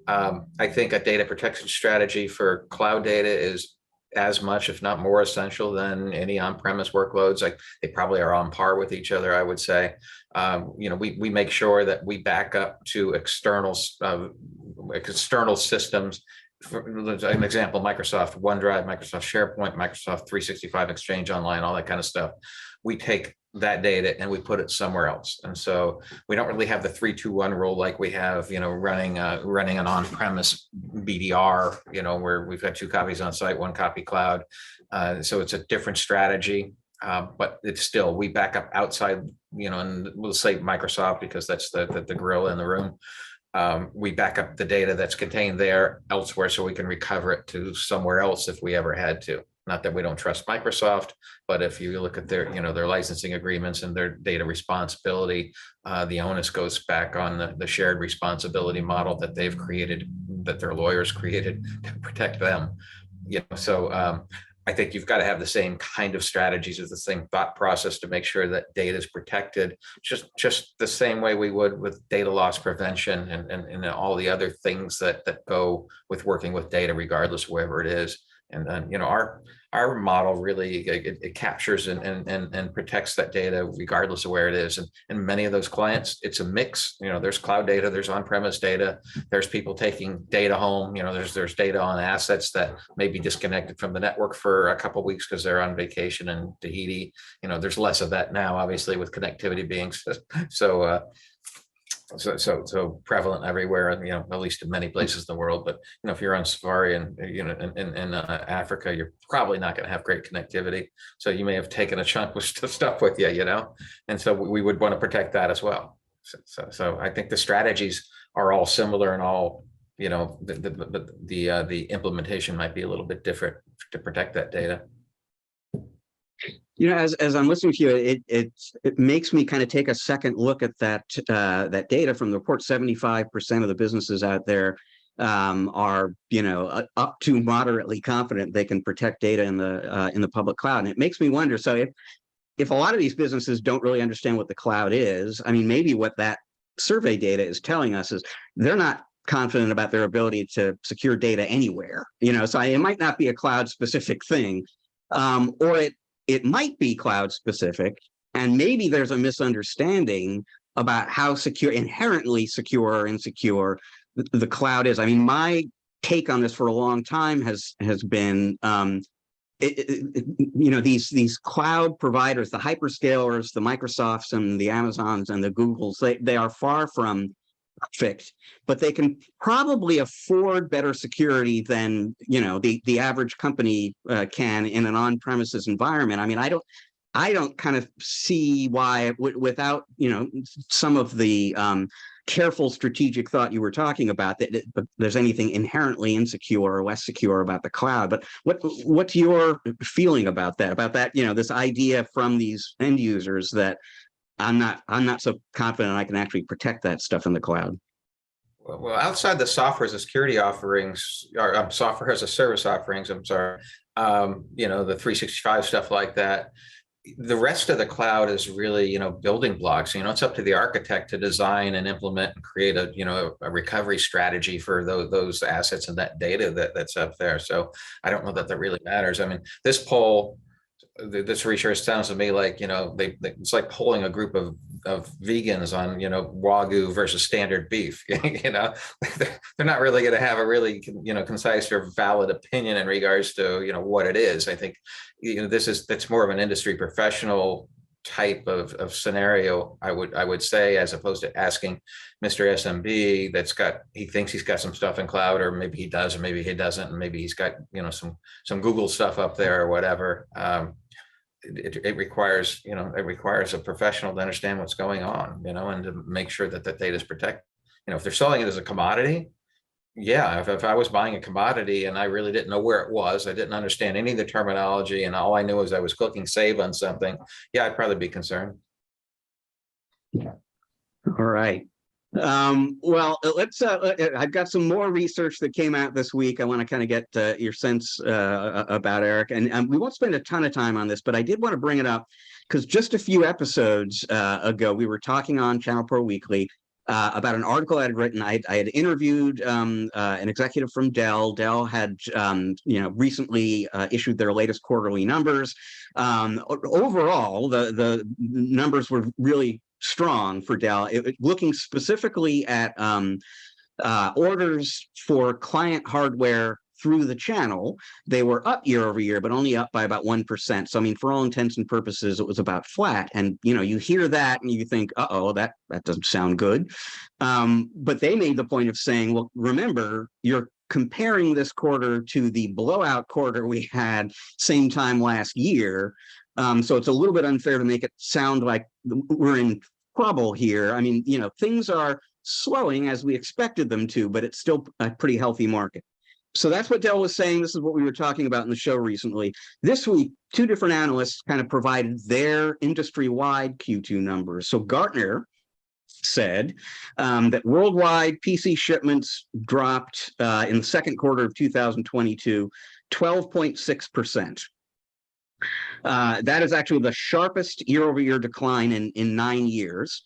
I think a data protection strategy for cloud data is as much, if not more, essential than any on-premise workloads. Like, they probably are on par with each other, I would say. We make sure that we back up to external systems. For an example, Microsoft OneDrive, Microsoft SharePoint, Microsoft 365 Exchange Online, all that kind of stuff. We take that data and we put it somewhere else. And so we don't really have the 3-2-1 rule like we have, running an on-premise BDR, where we've got 2 copies on site, 1 copy cloud. So it's a different strategy, but it's still, we back up outside, and we'll say Microsoft because that's the gorilla in the room. we back up the data that's contained there elsewhere so we can recover it to somewhere else if we ever had to. Not that we don't trust Microsoft, but if you look at their, their licensing agreements and their data responsibility, the onus goes back on the shared responsibility model that they've created, that their lawyers created to protect them. So I think you've got to have the same kind of strategies, as the same thought process to make sure that data is protected, just the same way we would with data loss prevention and all the other things that go with working with data, regardless of wherever it is. And then, our model really, it captures and protects that data regardless of where it is. And many of those clients, it's a mix. There's cloud data, there's on-premise data, there's people taking data home. There's data on assets that may be disconnected from the network for a couple of weeks because they're on vacation in Tahiti. There's less of that now, obviously, with connectivity being so prevalent everywhere, and at least in many places in the world. But if you're on safari and in Africa, you're probably not going to have great connectivity, so you may have taken a chunk of stuff with you, and so we would want to protect that as well. So I think the strategies are all similar, and all the implementation might be a little bit different to protect that data. As I'm listening to you, it makes me kind of take a second look at that data from the report. 75% of the businesses out there are up to moderately confident they can protect data in the public cloud, and it makes me wonder. So if a lot of these businesses don't really understand what the cloud is, I mean, maybe what that survey data is telling us is they're not confident about their ability to secure data anywhere. So it might not be a cloud specific thing, or it might be cloud specific, and maybe there's a misunderstanding about how inherently secure or insecure the cloud is. I mean, my take on this for a long time has been, these cloud providers, the hyperscalers, the Microsofts and the Amazons and the Googles, they are far from perfect, but they can probably afford better security than the average company can in an on-premises environment. I mean, I don't kind of see why without some of the careful strategic thought you were talking about, that there's anything inherently insecure or less secure about the cloud. But what's your feeling about that? This idea from these end users that I'm not so confident I can actually protect that stuff in the cloud. Well, outside the software as a security offerings, or software as a service offerings, I'm sorry, the 365 stuff like that, the rest of the cloud is really, building blocks. It's up to the architect to design and implement and create a recovery strategy for those assets and that data that's up there. So I don't know that really matters. I mean, this poll, this research sounds to me like it's like polling a group of vegans on Wagyu versus standard beef. They're not really going to have a really concise or valid opinion in regards to what it is. I think that's more of an industry professional type of scenario, I would say, as opposed to asking Mr. SMB he thinks he's got some stuff in cloud, or maybe he does, or maybe he doesn't, and maybe he's got some Google stuff up there or whatever. It requires a professional to understand what's going on, and to make sure that that data is protected. If they're selling it as a commodity, yeah, if I was buying a commodity and I really didn't know where it was, I didn't understand any of the terminology, and all I knew was I was clicking save on something, yeah, I'd probably be concerned. All right. Well, let's I've got some more research that came out this week I want to kind of get your sense about, Eric, and we won't spend a ton of time on this, but I did want to bring it up because just a few episodes ago we were talking on ChannelPro Weekly about an article I had written. I had interviewed an executive from Dell. Dell had recently issued their latest quarterly numbers. Overall, the numbers were really strong for Dell. Looking specifically at orders for client hardware through the channel, they were up year over year, but only up by about 1%. So, I mean, for all intents and purposes, it was about flat. And, you hear that and you think, uh-oh, that doesn't sound good. But they made the point of saying, well, remember, you're comparing this quarter to the blowout quarter we had same time last year. So it's a little bit unfair to make it sound like we're in trouble here. I mean, things are slowing as we expected them to, but it's still a pretty healthy market. So that's what Dell was saying. This is what we were talking about in the show recently. This week, two different analysts kind of provided their industry-wide Q2 numbers. So Gartner said that worldwide PC shipments dropped in the second quarter of 2022, 12.6%. That is actually the sharpest year-over-year decline in 9 years.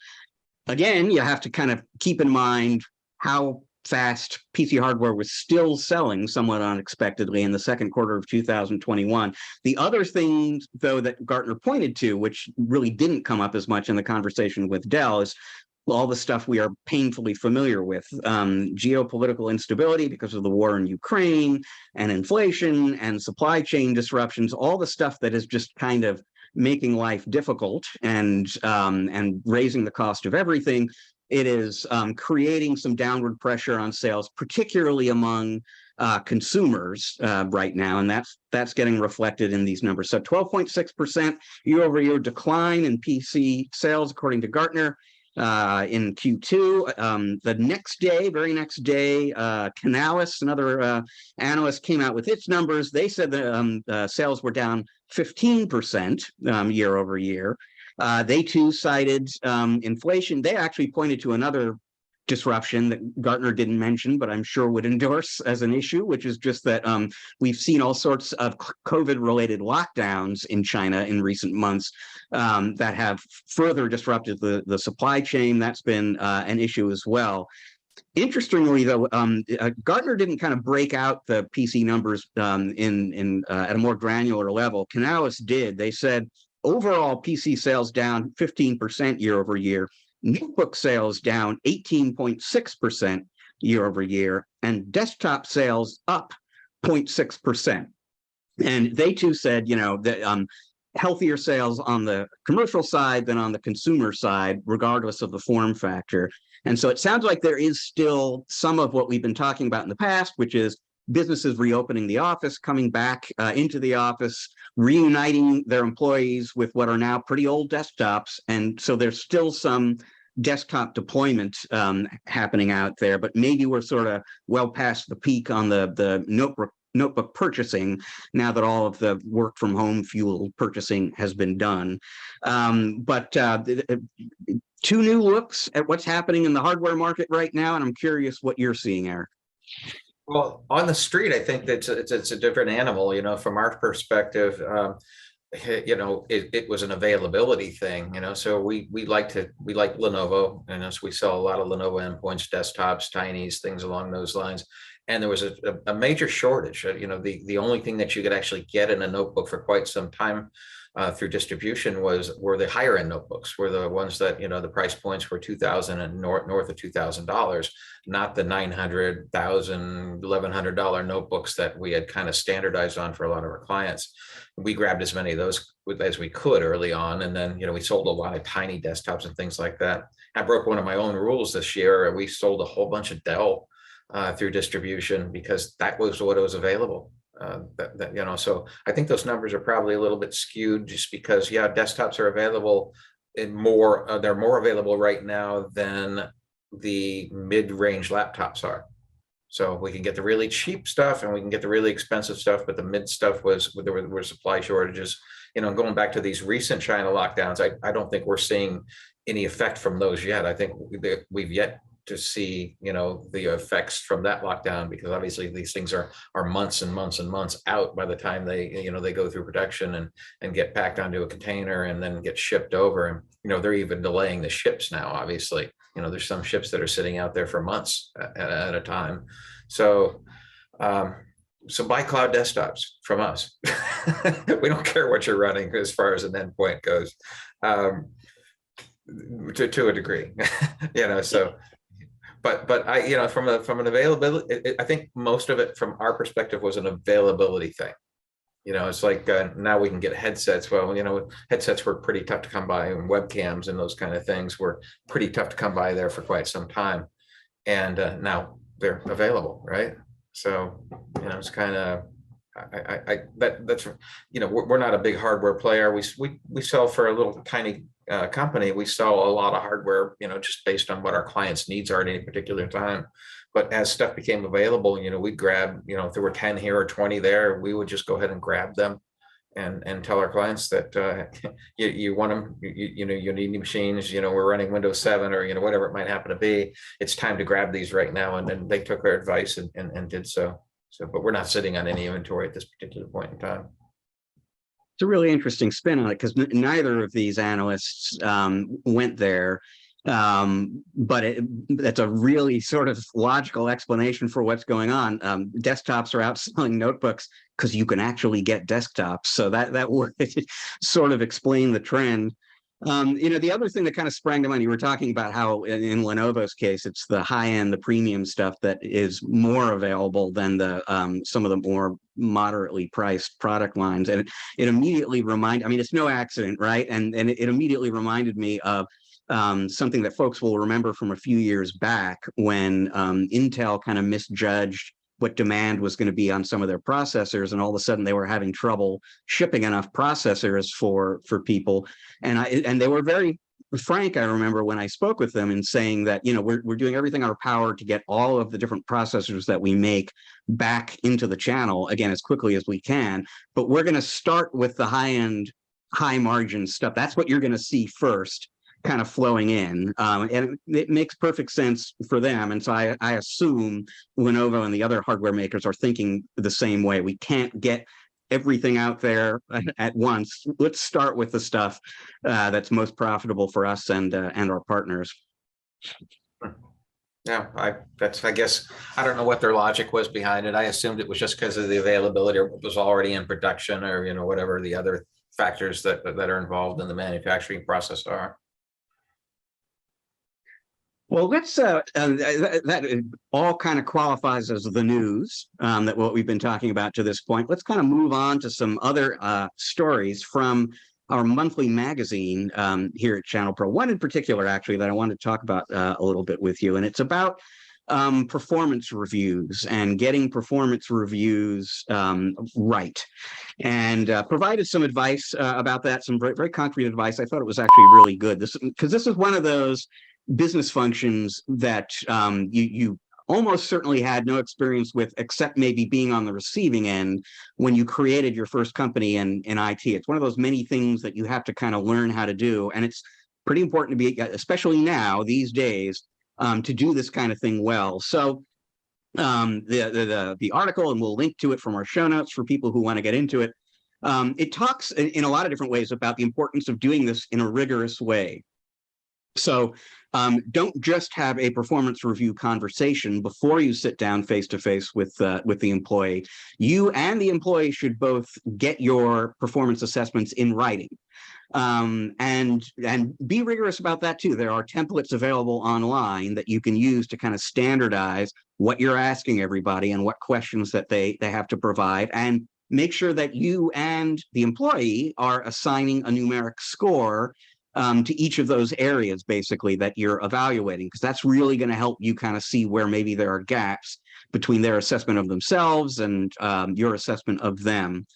Again, you have to kind of keep in mind how fast PC hardware was still selling somewhat unexpectedly in the second quarter of 2021. The other thing, though, that Gartner pointed to, which really didn't come up as much in the conversation with Dell, is all the stuff we are painfully familiar with, geopolitical instability because of the war in Ukraine, and inflation and supply chain disruptions, all the stuff that is just kind of making life difficult and raising the cost of everything. It is creating some downward pressure on sales, particularly among consumers right now, and that's getting reflected in these numbers. So 12.6% year-over-year decline in PC sales, according to Gartner, in Q2. The next day, very next day, Canalys, another analyst, came out with its numbers. They said that sales were down 15% year over year. They too cited inflation. They actually pointed to another disruption that Gartner didn't mention, but I'm sure would endorse as an issue, which is just that we've seen all sorts of COVID-related lockdowns in China in recent months that have further disrupted the supply chain. That's been an issue as well. Interestingly, though, Gartner didn't kind of break out the PC numbers at a more granular level. Canalys did. They said overall PC sales down 15% year over year. Notebook sales down 18.6% year over year, and desktop sales up 0.6%. And they too said, you know, that healthier sales on the commercial side than on the consumer side, regardless of the form factor. And so it sounds like there is still some of what we've been talking about in the past, which is businesses reopening the office, coming back into the office, reuniting their employees with what are now pretty old desktops. And so there's still some desktop deployment happening out there, but maybe we're sort of well past the peak on the notebook purchasing now that all of the work from home fuel purchasing has been done. But two new looks at what's happening in the hardware market right now, and I'm curious what you're seeing, Eric. Well, on the street, I think that it's a different animal. You know, from our perspective, you know, it was an availability thing. You know, so we like Lenovo, and so we sell a lot of Lenovo endpoints, desktops, Tinys, things along those lines. And there was a major shortage. You know, the only thing that you could actually get in a notebook for quite some time through distribution were the higher end notebooks, were the ones that, you know, the price points were $2,000 and north of $2,000, not the $900, $1,000, $1,100 notebooks that we had kind of standardized on for a lot of our clients. We grabbed as many of those as we could early on, and then, you know, we sold a lot of tiny desktops and things like that. I broke one of my own rules this year. We sold a whole bunch of Dell through distribution because that was what was available. You know, so I think those numbers are probably a little bit skewed just because, yeah, desktops are available in more, they're more available right now than the mid-range laptops are. So we can get the really cheap stuff and we can get the really expensive stuff, but the mid stuff there were supply shortages. You know, going back to these recent China lockdowns, I don't think we're seeing any effect from those yet. I think we've yet to see, you know, the effects from that lockdown, because obviously these things are months and months and months out by the time they, you know, they go through production and get packed onto a container and then get shipped over. And, you know, they're even delaying the ships now, obviously. You know, there's some ships that are sitting out there for months at a time. So, so buy cloud desktops from us. We don't care what you're running as far as an endpoint goes, to a degree, you know, so. But I, you know, from an availability, I think most of it from our perspective was an availability thing. You know, it's like now we can get headsets. Well, you know, headsets were pretty tough to come by, and webcams and those kind of things were pretty tough to come by there for quite some time. And now they're available, right? So, you know, it's kind of that's, you know, we're not a big hardware player. We sell for a little tiny company. We sell a lot of hardware, you know, just based on what our clients' needs are at any particular time. But as stuff became available, you know, we grab, you know, if there were 10 here or 20 there, we would just go ahead and grab them and tell our clients that you want them, you know, you need new machines, you know, we're running Windows 7 or, you know, whatever it might happen to be. It's time to grab these right now. And then they took our advice and did so. So, but we're not sitting on any inventory at this particular point in time. It's a really interesting spin on it because neither of these analysts went there. But that's a really sort of logical explanation for what's going on. Desktops are outselling notebooks because you can actually get desktops. So that would sort of explain the trend. You know, the other thing that kind of sprang to mind, you were talking about how in Lenovo's case, it's the high end, the premium stuff that is more available than the some of the more moderately priced product lines. And it immediately reminded, I mean, it's no accident, right? And it immediately reminded me of something that folks will remember from a few years back when Intel kind of misjudged what demand was going to be on some of their processors, and all of a sudden they were having trouble shipping enough processors for people. And they were very frank, I remember, when I spoke with them, and saying that, you know, we're doing everything in our power to get all of the different processors that we make back into the channel again as quickly as we can, but we're going to start with the high end, high margin stuff. That's what you're going to see first, kind of flowing in, and it makes perfect sense for them. And so I assume Lenovo and the other hardware makers are thinking the same way. We can't get everything out there at once. Let's start with the stuff that's most profitable for us and our partners. Yeah, I guess I don't know what their logic was behind it. I assumed it was just because of the availability or what was already in production, or, you know, whatever the other factors that are involved in the manufacturing process are. Well, let's that all kind of qualifies as the news that what we've been talking about to this point. Let's kind of move on to some other stories from our monthly magazine here at ChannelPro. One in particular, actually, that I wanted to talk about a little bit with you, and it's about performance reviews and getting performance reviews right, and provided some advice about that, some very, very concrete advice. I thought it was actually really good. Because this is one of those business functions that you almost certainly had no experience with, except maybe being on the receiving end when you created your first company in IT. It's one of those many things that you have to kind of learn how to do. And it's pretty important to be, especially now, these days, to do this kind of thing well. So the article, and we'll link to it from our show notes for people who want to get into it, it talks in a lot of different ways about the importance of doing this in a rigorous way. So don't just have a performance review conversation before you sit down face to face with the employee. You and the employee should both get your performance assessments in writing, and be rigorous about that too. There are templates available online that you can use to kind of standardize what you're asking everybody and what questions that they have to provide, and make sure that you and the employee are assigning a numeric score to each of those areas, basically, that you're evaluating, because that's really going to help you kind of see where maybe there are gaps between their assessment of themselves and your assessment of them.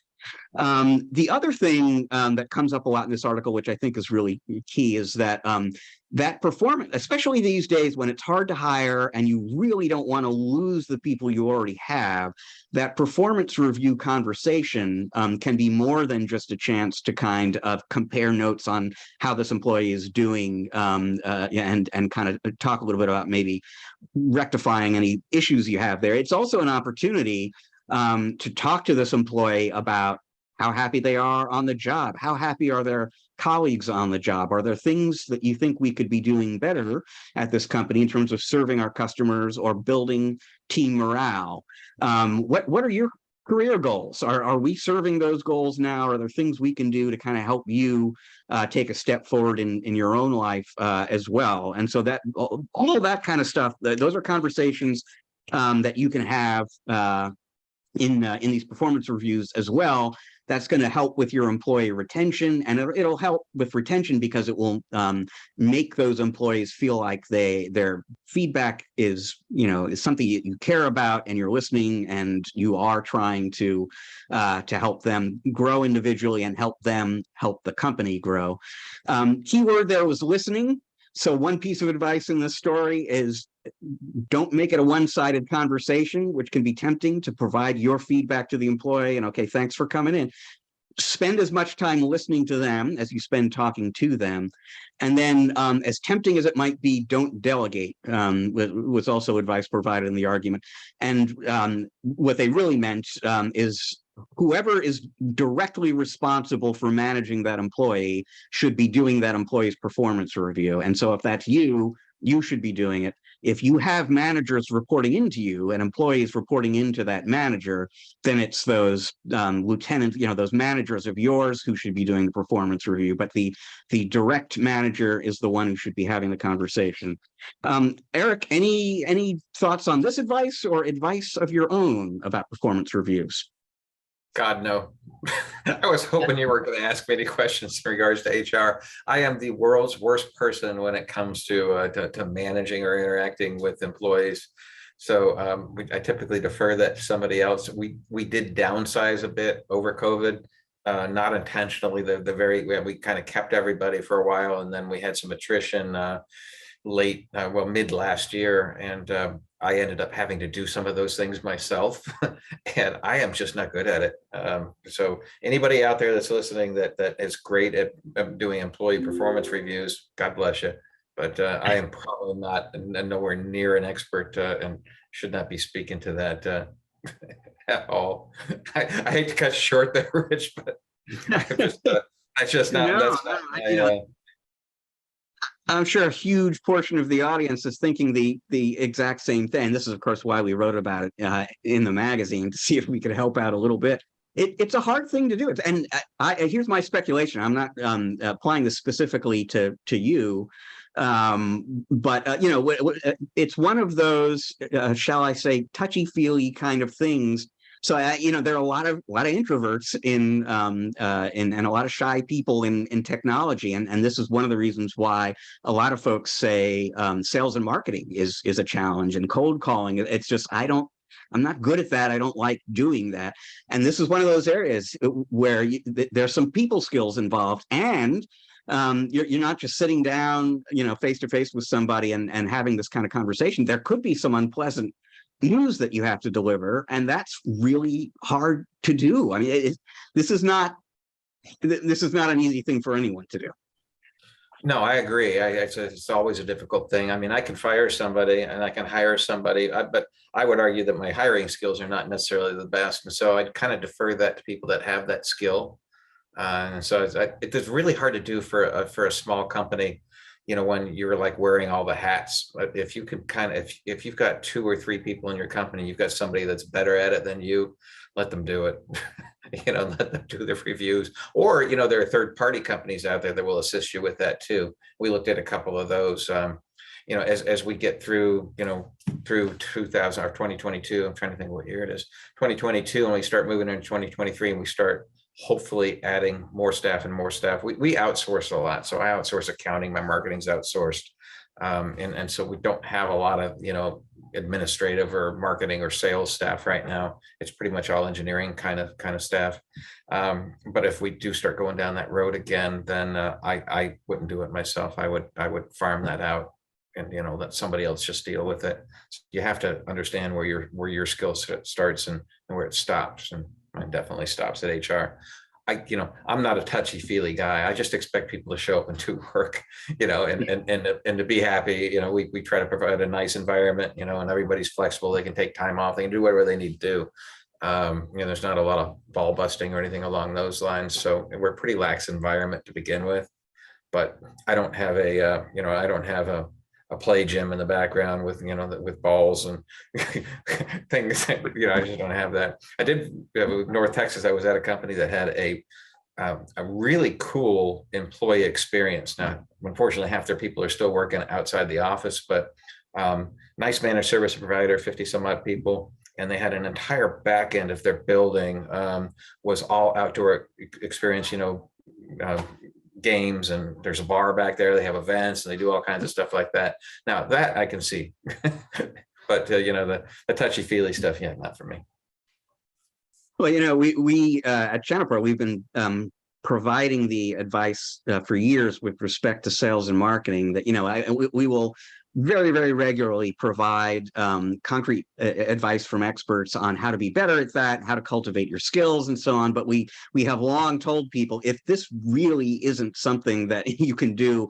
The other thing that comes up a lot in this article, which I think is really key, is that that performance, especially these days when it's hard to hire and you really don't want to lose the people you already have, that performance review conversation can be more than just a chance to kind of compare notes on how this employee is doing, and kind of talk a little bit about maybe rectifying any issues you have there. It's also an opportunity to talk to this employee about how happy they are on the job. How happy are their colleagues on the job? Are there things that you think we could be doing better at this company in terms of serving our customers or building team morale? What are your career goals? Are we serving those goals now? Are there things we can do to kind of help you take a step forward in your own life as well? And so that all of that kind of stuff, those are conversations that you can have in these performance reviews as well. that's going to help with your employee retention, and it'll help with retention because it will make those employees feel like their feedback is something you care about, and you're listening, and you are trying to help them grow individually and help the company grow. Keyword there was listening. So one piece of advice in this story is don't make it a one-sided conversation, which can be tempting to provide your feedback to the employee. And okay, thanks for coming in. Spend as much time listening to them as you spend talking to them. And then as tempting as it might be, don't delegate, was also advice provided in the argument. And what they really meant is whoever is directly responsible for managing that employee should be doing that employee's performance review. And so if that's you should be doing it. If you have managers reporting into you and employees reporting into that manager, then it's those lieutenants, those managers of yours who should be doing the performance review. But the direct manager is the one who should be having the conversation. Eric, any thoughts on this advice or advice of your own about performance reviews? God, no. I was hoping you were going to ask me any questions in regards to HR. I am the world's worst person when it comes to managing or interacting with employees. So I typically defer that to somebody else. We did downsize a bit over COVID, not intentionally. We kind of kept everybody for a while, and then we had some attrition mid last year, and I ended up having to do some of those things myself, and I am just not good at it. So anybody out there that's listening that is great at doing employee performance reviews, God bless you. But I am probably not nowhere near an expert and should not be speaking to that at all. I hate to cut short there, Rich, but that's just not. I'm sure a huge portion of the audience is thinking the exact same thing. This is, of course, why we wrote about it in the magazine, to see if we could help out a little bit. It's a hard thing to do. And here's my speculation. I'm not applying this specifically to you, but it's one of those, shall I say, touchy-feely kind of things. So there are a lot of introverts in and a lot of shy people in technology, and this is one of the reasons why a lot of folks say sales and marketing is a challenge, and cold calling. It's just I'm not good at that. I don't like doing that, and this is one of those areas where there's some people skills involved, and you're not just sitting down, face to face with somebody and having this kind of conversation. There could be some unpleasant news that you have to deliver, and that's really hard to do. I mean, this is not an easy thing for anyone to do. No, I agree. It's always a difficult thing. I mean, I can fire somebody and I can hire somebody, but I would argue that my hiring skills are not necessarily the best, and so I'd kind of defer that to people that have that skill. And so it's really hard to do for a small company. When you're like wearing all the hats. If you can if you've got 2 or 3 people in your company, you've got somebody that's better at it than you, let them do it. Let them do the reviews. Or, there are third-party companies out there that will assist you with that too. We looked at a couple of those, as we get through 2000 or 2022, I'm trying to think what year it is, 2022, and we start moving into 2023, and we start hopefully adding more staff and more staff. We outsource a lot. So I outsource accounting, my marketing's outsourced. And so we don't have a lot of, administrative or marketing or sales staff right now. It's pretty much all engineering kind of staff. But if we do start going down that road again, then I wouldn't do it myself. I would farm that out and, let somebody else just deal with it. So you have to understand where your skill set starts and where it stops. And it definitely stops at HR. I'm not a touchy-feely guy. I just expect people to show up and do work, and to be happy. We try to provide a nice environment, and everybody's flexible. They can take time off. They can do whatever they need to do. There's not a lot of ball busting or anything along those lines. So we're a pretty lax environment to begin with. But I don't have a play gym in the background with with balls and things. I just don't have that. I did North Texas. I was at a company that had a really cool employee experience. Now, unfortunately, half their people are still working outside the office, but nice managed service provider, 50 some odd people. and they had an entire back end of their building was all outdoor experience, games, and there's a bar back there. They have events and they do all kinds of stuff like that. Now that I can see, but the touchy feely stuff, yeah, not for me. Well, we at ChannelPro, we've been providing the advice for years with respect to sales and marketing that, we will very, very regularly provide concrete advice from experts on how to be better at that, how to cultivate your skills and so on. But we have long told people, if this really isn't something that you can do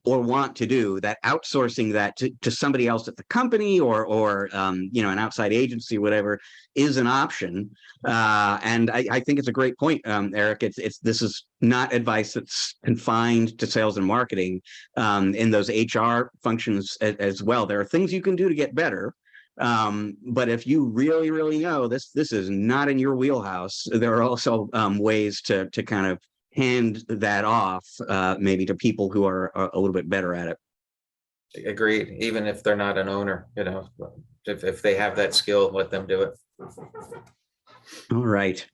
or want to do, that outsourcing that to somebody else at the company or an outside agency, whatever, is an option. And I think it's a great point, Eric. This is not advice that's confined to sales and marketing. In those HR functions as well, there are things you can do to get better. But if you really, really know this is not in your wheelhouse, there are also ways to kind of hand that off maybe to people who are a little bit better at it. Agreed. Even if they're not an owner, if they have that skill, let them do it. All right.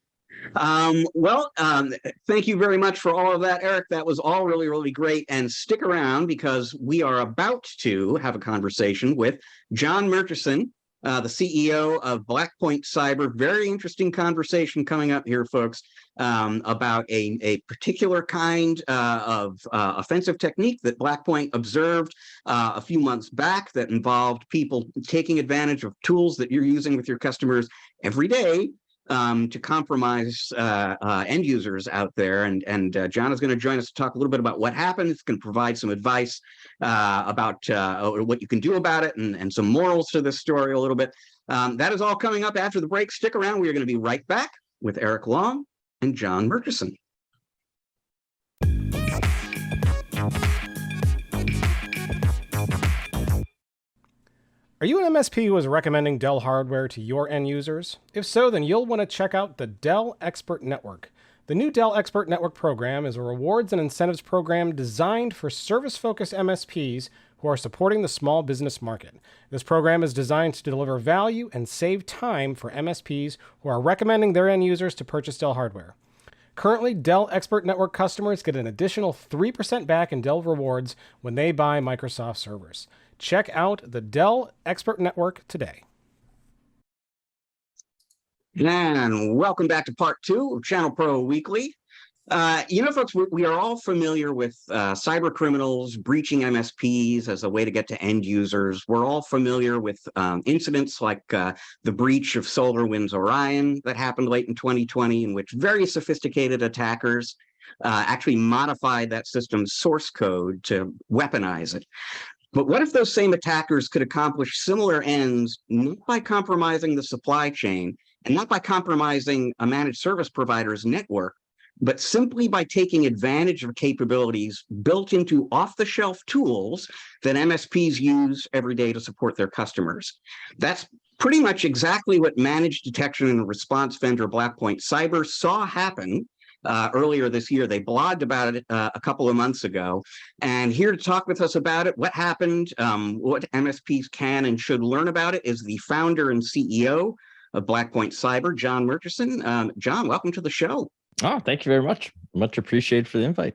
Thank you very much for all of that, Eric. That was all really, really great. And stick around because we are about to have a conversation with Jon Murchison, the CEO of BlackPoint Cyber. Very interesting conversation coming up here, folks, about a particular kind of offensive technique that BlackPoint observed a few months back that involved people taking advantage of tools that you're using with your customers every day to compromise end users out there. And Jon is going to join us to talk a little bit about what happened. It's going to provide some advice about what you can do about it and some morals to this story a little bit. That is all coming up after the break. Stick around. We are going to be right back with Eric Long and Jon Murchison. Are you an MSP who is recommending Dell hardware to your end users? If so, then you'll want to check out the Dell Expert Network. The new Dell Expert Network program is a rewards and incentives program designed for service-focused MSPs who are supporting the small business market. This program is designed to deliver value and save time for MSPs who are recommending their end users to purchase Dell hardware. Currently, Dell Expert Network customers get an additional 3% back in Dell rewards when they buy Microsoft servers. Check out the Dell Expert Network today. And welcome back to part 2 of ChannelPro Weekly. Folks, we are all familiar with cyber criminals breaching MSPs as a way to get to end users. We're all familiar with incidents like the breach of SolarWinds Orion that happened late in 2020, in which very sophisticated attackers actually modified that system's source code to weaponize it. But what if those same attackers could accomplish similar ends, not by compromising the supply chain and not by compromising a managed service provider's network, but simply by taking advantage of capabilities built into off-the-shelf tools that MSPs use every day to support their customers? That's pretty much exactly what managed detection and response vendor BlackPoint Cyber saw happen earlier this year. They blogged about it a couple of months ago. And here to talk with us about it, what happened, what MSPs can and should learn about it, is the founder and CEO of BlackPoint Cyber, Jon Murchison. Jon, welcome to the show. Oh, thank you very much. Much appreciated for the invite.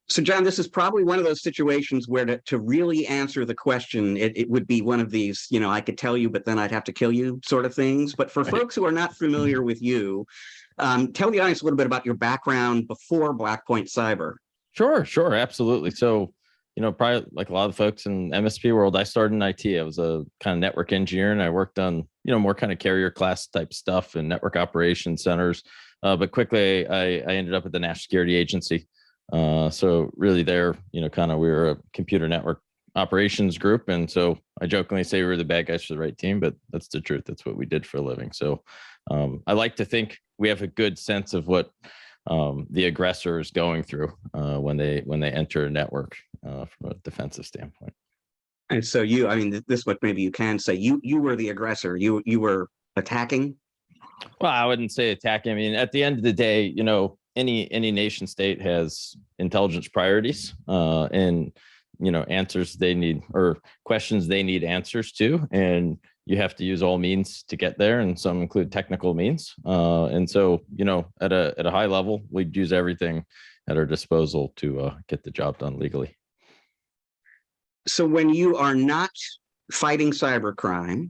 So, Jon, this is probably one of those situations where to really answer the question, it would be one of these, I could tell you, but then I'd have to kill you sort of things. But for folks who are not familiar with you, tell the audience a little bit about your background before BlackPoint Cyber. Sure, absolutely. So, probably like a lot of folks in MSP world, I started in IT. I was a kind of network engineer, and I worked on, more kind of carrier class type stuff and network operations centers. But quickly, I ended up at the National Security Agency. So really there, kind of we were a computer network operations group. And so I jokingly say we were the bad guys for the right team, but that's the truth. That's what we did for a living. So I like to think we have a good sense of what the aggressor is going through when they enter a network from a defensive standpoint. And so this what maybe you can say, you were the aggressor, you were attacking. Well, I wouldn't say attacking. I mean, at the end of the day, any nation state has intelligence priorities and answers they need, or questions they need answers to. And you have to use all means to get there, and some include technical means. And so, at a high level, we'd use everything at our disposal to get the job done legally. So when you are not fighting cybercrime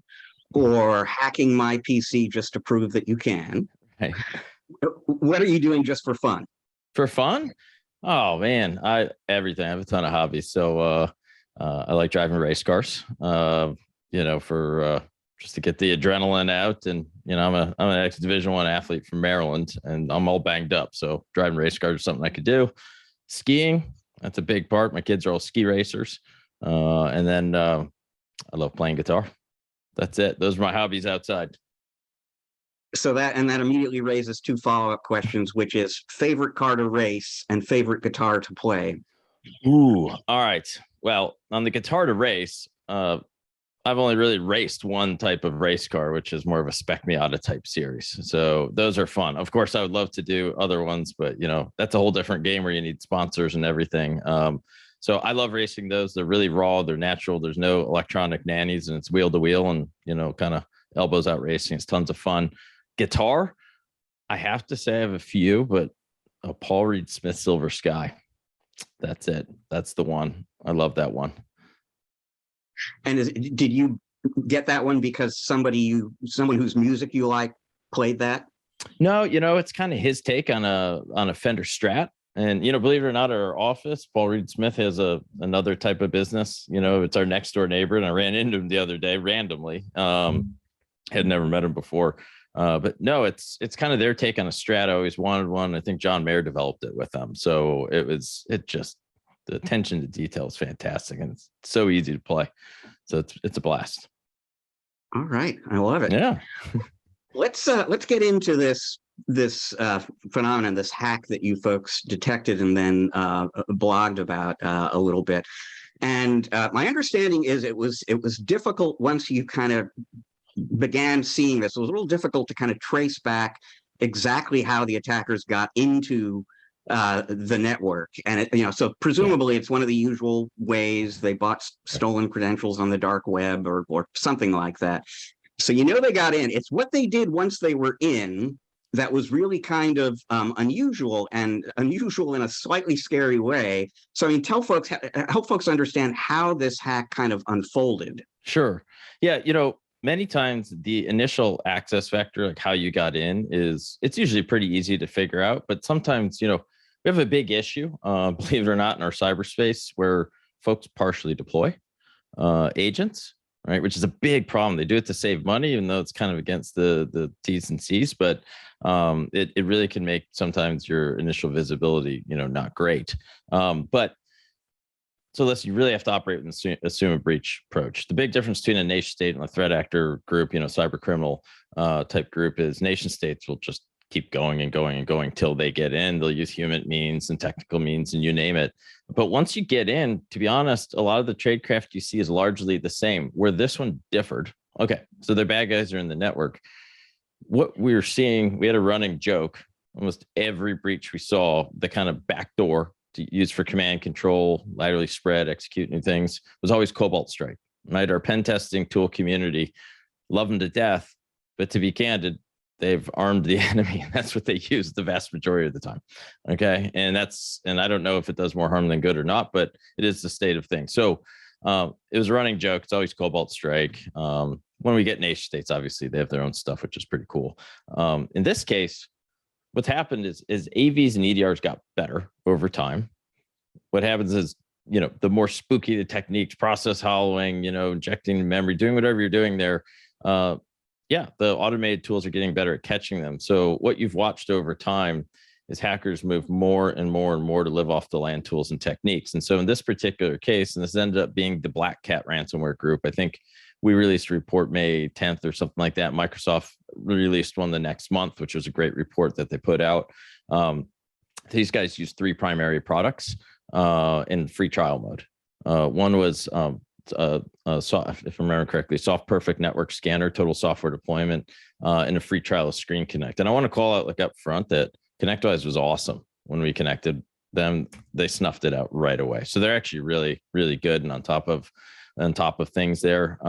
or hacking my PC just to prove that you can, Right. What are you doing just for fun? For fun? Oh man, everything. I have a ton of hobbies. So I like driving race cars. For just to get the adrenaline out. And I'm an ex Division I athlete from Maryland, and I'm all banged up. So driving race cars is something I could do. Skiing, that's a big part. My kids are all ski racers. And then I love playing guitar. That's it. Those are my hobbies outside. So that immediately raises two follow-up questions, which is favorite car to race and favorite guitar to play. Ooh, all right. Well, on the guitar to race, I've only really raced one type of race car, which is more of a Spec Miata type series. So those are fun. Of course, I would love to do other ones, but that's a whole different game where you need sponsors and everything. So I love racing those. They're really raw. They're natural. There's no electronic nannies, and it's wheel to wheel and, kind of elbows out racing. It's tons of fun. Guitar, I have to say I have a few, but a Paul Reed Smith Silver Sky. That's it. That's the one. I love that one. And did you get that one because someone whose music you like played that? No, it's kind of his take on a Fender Strat. And, believe it or not, at our office, Paul Reed Smith has another type of business. It's our next door neighbor. And I ran into him the other day randomly. Had never met him before. But no, it's kind of their take on a Strat. I always wanted one. I think John Mayer developed it with them. So the attention to detail is fantastic, and it's so easy to play. So it's a blast. All right. I love it. Yeah. Let's get into this phenomenon, this hack that you folks detected and then blogged about a little bit. And my understanding is it was difficult once you kind of began seeing this. It was a little difficult to kind of trace back exactly how the attackers got into the network. And so presumably it's one of the usual ways they bought stolen credentials on the dark web or something like that. So they got in. It's what they did once they were in that was really kind of unusual in a slightly scary way. So help folks understand how this hack kind of unfolded. Sure. Yeah, many times the initial access vector, like how you got in, it's usually pretty easy to figure out. But sometimes, we have a big issue, believe it or not, in our cyberspace where folks partially deploy agents, right? Which is a big problem. They do it to save money, even though it's kind of against the T's and C's. But it really can make sometimes your initial visibility, not great. So listen, you really have to operate with an assume a breach approach. The big difference between a nation state and a threat actor group, cyber criminal type group, is nation states will just keep going and going and going till they get in. They'll use human means and technical means and you name it. But once you get in, to be honest, a lot of the tradecraft you see is largely the same. Where this one differed, okay, so the bad guys are in the network. What we were seeing, we had a running joke. Almost every breach we saw, the kind of backdoor to use for command control, laterally spread, execute new things, was always Cobalt Strike. Right? Our pen testing tool community, love them to death, but to be candid, they've armed the enemy. That's what they use the vast majority of the time. Okay. And I don't know if it does more harm than good or not, but it is the state of things. So it was a running joke. It's always Cobalt Strike. When we get nation states, obviously they have their own stuff, which is pretty cool. In this case, what's happened is AVs and EDRs got better over time. What happens is, the more spooky the techniques, process hollowing, injecting memory, doing whatever you're doing there. The automated tools are getting better at catching them. So what you've watched over time is hackers move more and more and more to live off the land tools and techniques. And so in this particular case, and this ended up being the Black Cat ransomware group, I think we released a report May 10th or something like that. Microsoft released one the next month, which was a great report that they put out. These guys use three primary products in free trial mode. One was, if I remember correctly, Soft Perfect Network Scanner, total software deployment, and a free trial of Screen Connect. And I want to call out up front that ConnectWise was awesome. When we connected them, they snuffed it out right away. So they're actually really, really good and on top of things there.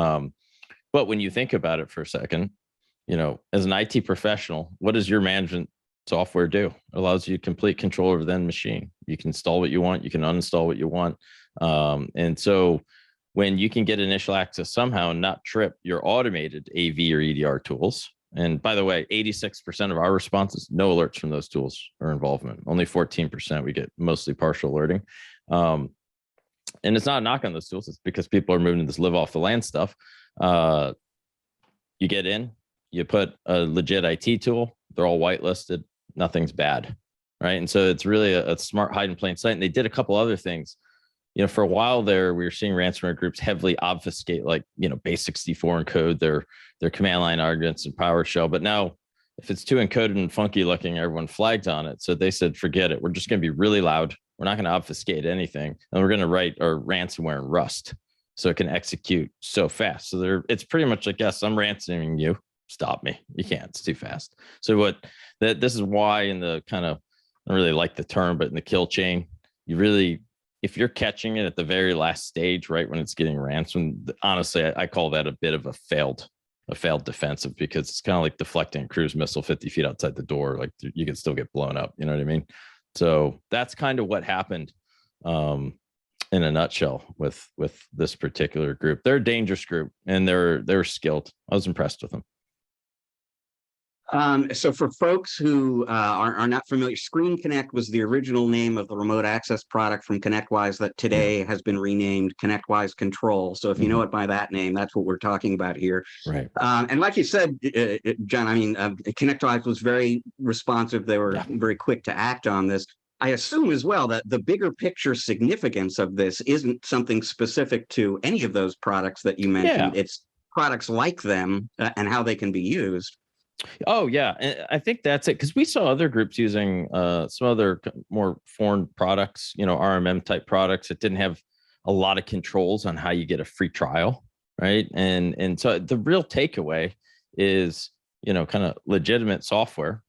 But when you think about it for a second, as an IT professional, what does your management software do? It allows you complete control over the end machine. You can install what you want. You can uninstall what you want. And so when you can get initial access somehow and not trip your automated AV or EDR tools, and by the way, 86% of our responses, no alerts from those tools or involvement. Only 14% we get mostly partial alerting. And it's not a knock on those tools. It's because people are moving to this live off the land stuff. You get in, you put a legit IT tool, they're all whitelisted, nothing's bad, right? And so it's really a smart hide in plain sight. And they did a couple other things. For a while there, we were seeing ransomware groups heavily obfuscate, like, base 64 encode their command line arguments in PowerShell. But now, if it's too encoded and funky looking, everyone flags on it. So they said, forget it. We're just going to be really loud. We're not going to obfuscate anything. And we're going to write our ransomware in Rust so it can execute so fast. So it's pretty much like, yes, I'm ransoming you. Stop me. You can't. It's too fast. So this is why in the kind of, I don't really like the term, but in the kill chain, if you're catching it at the very last stage, right when it's getting ransomed, honestly, I call that a bit of a failed defensive, because it's kind of like deflecting a cruise missile 50 feet outside the door. Like, you can still get blown up. You know what I mean? So that's kind of what happened in a nutshell with this particular group. They're a dangerous group, and they're skilled. I was impressed with them. So for folks who are not familiar, Screen Connect was the original name of the remote access product from ConnectWise that today has been renamed ConnectWise Control. So if you know it by that name, that's what we're talking about here. Right. And like you said, John, ConnectWise was very responsive. They were very quick to act on this. I assume as well that the bigger picture significance of this isn't something specific to any of those products that you mentioned. It's products like them and how they can be used. Oh, yeah. And I think that's it, because we saw other groups using some other more foreign products, RMM type products that didn't have a lot of controls on how you get a free trial, right? And so the real takeaway is, kind of legitimate software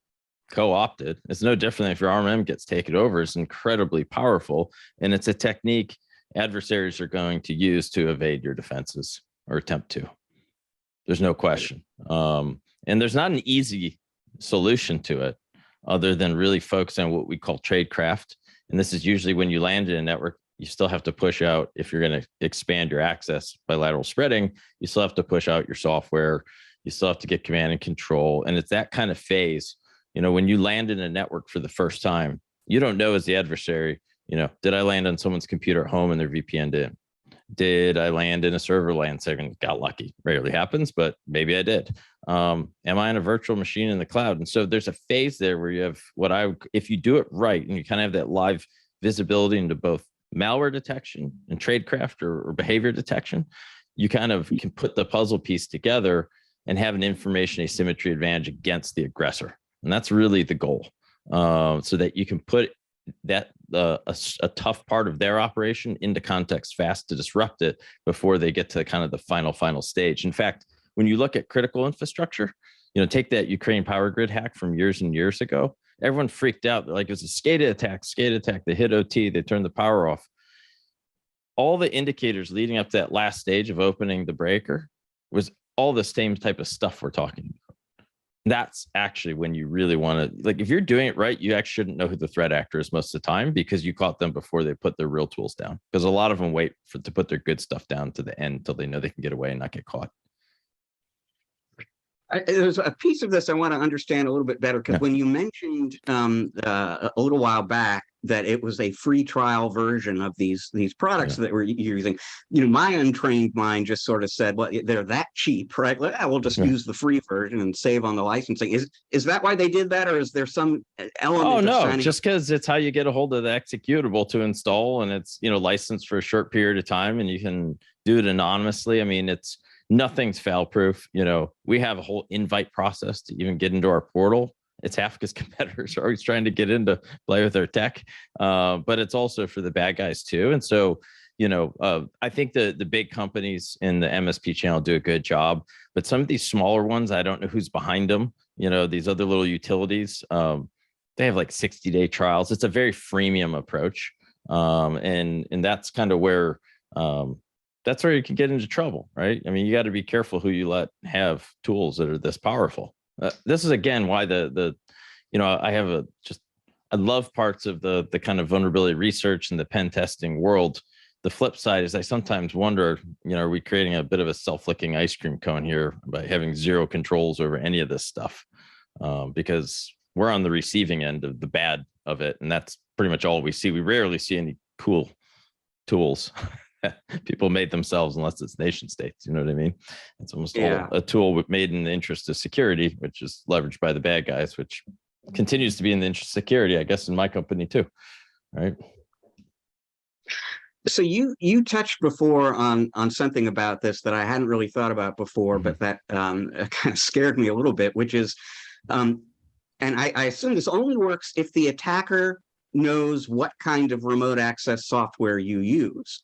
co-opted. It's no different than if your RMM gets taken over. It's incredibly powerful, and it's a technique adversaries are going to use to evade your defenses, or attempt to. There's no question. And there's not an easy solution to it, other than really focus on what we call tradecraft. And this is usually when you land in a network, you still have to push out, if you're going to expand your access by lateral spreading, you still have to push out your software. You still have to get command and control. And it's that kind of phase, when you land in a network for the first time, you don't know as the adversary, did I land on someone's computer at home and their VPN'd in? Did I land in a server LAN segment? Got lucky. Rarely happens, but maybe I did. Am I in a virtual machine in the cloud? And so there's a phase there where you have if you do it right, and you kind of have that live visibility into both malware detection and tradecraft or behavior detection, you kind of can put the puzzle piece together and have an information asymmetry advantage against the aggressor. And that's really the goal, so that you can put that a tough part of their operation into context fast to disrupt it before they get to kind of the final stage. In fact, when you look at critical infrastructure, take that Ukraine power grid hack from years and years ago, everyone freaked out. They're like, it was a SCADA attack. They hit OT, they turned the power off. All the indicators leading up to that last stage of opening the breaker was all the same type of stuff we're talking about. That's actually when you really want to, if you're doing it right, you actually shouldn't know who the threat actor is most of the time, because you caught them before they put their real tools down. Because a lot of them wait to put their good stuff down to the end until they know they can get away and not get caught. There's a piece of this I want to understand a little bit better, because when you mentioned a little while back that it was a free trial version of these products that we're using, my untrained mind just sort of said, well, they're that cheap, right? We'll just use the free version and save on the licensing. Is that why they did that, or is there some element? Oh, no, just because it's how you get a hold of the executable to install, and it's licensed for a short period of time, and you can do it anonymously. I mean, nothing's fail proof. We have a whole invite process to even get into our portal. It's half because competitors are always trying to get in to play with their tech, but it's also for the bad guys too. And so, I think the big companies in the MSP channel do a good job, but some of these smaller ones, I don't know who's behind them. These other little utilities, they have like 60-day trials. It's a very freemium approach, and that's kind of where that's where you can get into trouble, right? I mean, you got to be careful who you let have tools that are this powerful. This is again why I love parts of the kind of vulnerability research and the pen testing world. The flip side is I sometimes wonder, are we creating a bit of a self-licking ice cream cone here by having zero controls over any of this stuff? Because we're on the receiving end of the bad of it, and that's pretty much all we see. We rarely see any cool tools people made themselves, unless it's nation states. You know what I mean? It's almost all a tool made in the interest of security, which is leveraged by the bad guys, which continues to be in the interest of security, I guess, in my company too. Right. So you touched before on something about this that I hadn't really thought about before, but that kind of scared me a little bit, which is, and I assume this only works if the attacker knows what kind of remote access software you use.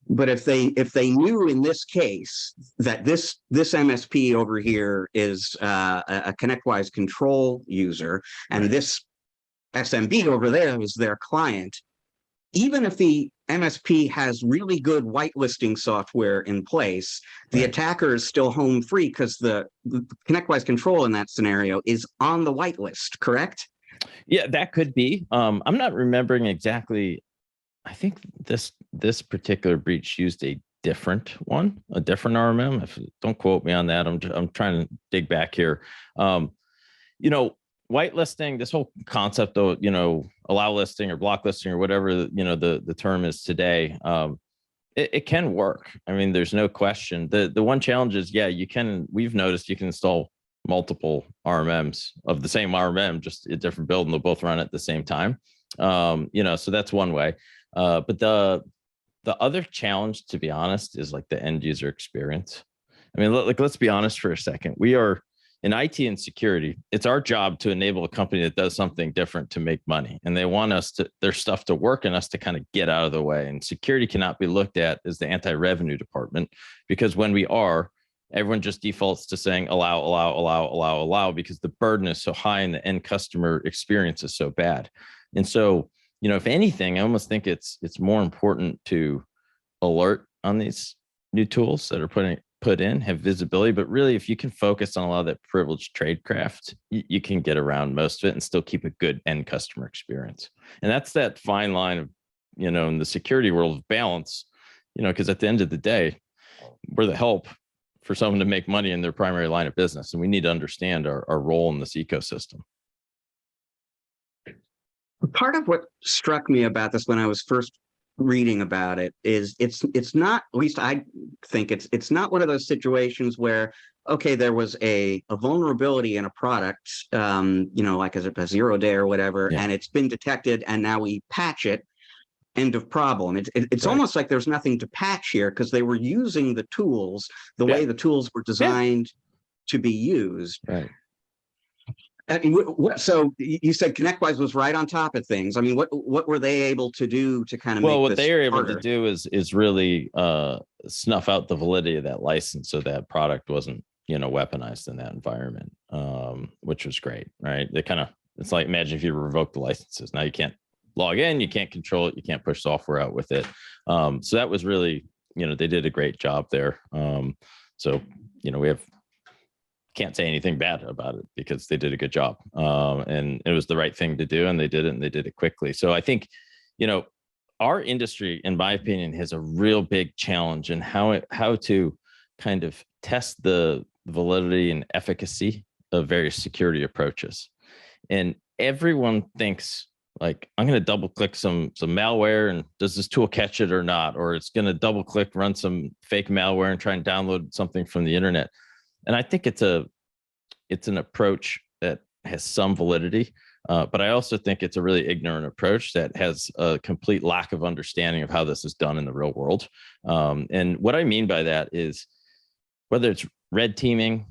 But if they knew in this case that this MSP over here is a ConnectWise control user, and this SMB over there is their client, even if the MSP has really good whitelisting software in place, the attacker is still home free because the ConnectWise control in that scenario is on the whitelist, correct? Yeah, that could be. I'm not remembering exactly. I think this particular breach used a different RMM. Don't quote me on that. I'm trying to dig back here. Whitelisting, this whole concept of, allow listing or block listing or whatever, the term is today, it can work. I mean, there's no question. The one challenge is, we've noticed you can install multiple RMMs of the same RMM, just a different build, and they'll both run at the same time. So that's one way. But the other challenge, to be honest, is like the end user experience. I mean, let's be honest for a second. We are in IT and security. It's our job to enable a company that does something different to make money, and they want their stuff to work and us to kind of get out of the way. And security cannot be looked at as the anti-revenue department, because when we are, everyone just defaults to saying allow, because the burden is so high and the end customer experience is so bad. And so, if anything, I almost think it's more important to alert on these new tools that are put in, have visibility. But really, if you can focus on a lot of that privileged tradecraft, you can get around most of it and still keep a good end customer experience. And that's that fine line of, in the security world of balance, because at the end of the day, we're the help for someone to make money in their primary line of business. And we need to understand our role in this ecosystem. Part of what struck me about this when I was first reading about it is it's not, at least I think it's not one of those situations where, okay, there was a vulnerability in a product, like a 0 day or whatever, and it's been detected and now we patch it, end of problem. It's almost like there's nothing to patch here because they were using the tools the way the tools were designed to be used. Right. So you said ConnectWise was right on top of things. I mean, what were they able to do to kind of make this what they were able harder? to do is really snuff out the validity of that license, so that product wasn't weaponized in that environment, which was great, right? It's like, imagine if you revoke the licenses. Now you can't log in, you can't control it, you can't push software out with it. So that was really, they did a great job there. We can't say anything bad about it because they did a good job, and it was the right thing to do, and they did it, and they did it quickly. So I think, our industry, in my opinion, has a real big challenge in how to kind of test the validity and efficacy of various security approaches. And everyone thinks, like, I'm going to double click some malware, and does this tool catch it or not? Or it's going to double click, run some fake malware and try and download something from the internet. And I think it's an approach that has some validity, but I also think it's a really ignorant approach that has a complete lack of understanding of how this is done in the real world. And what I mean by that is, whether it's red teaming,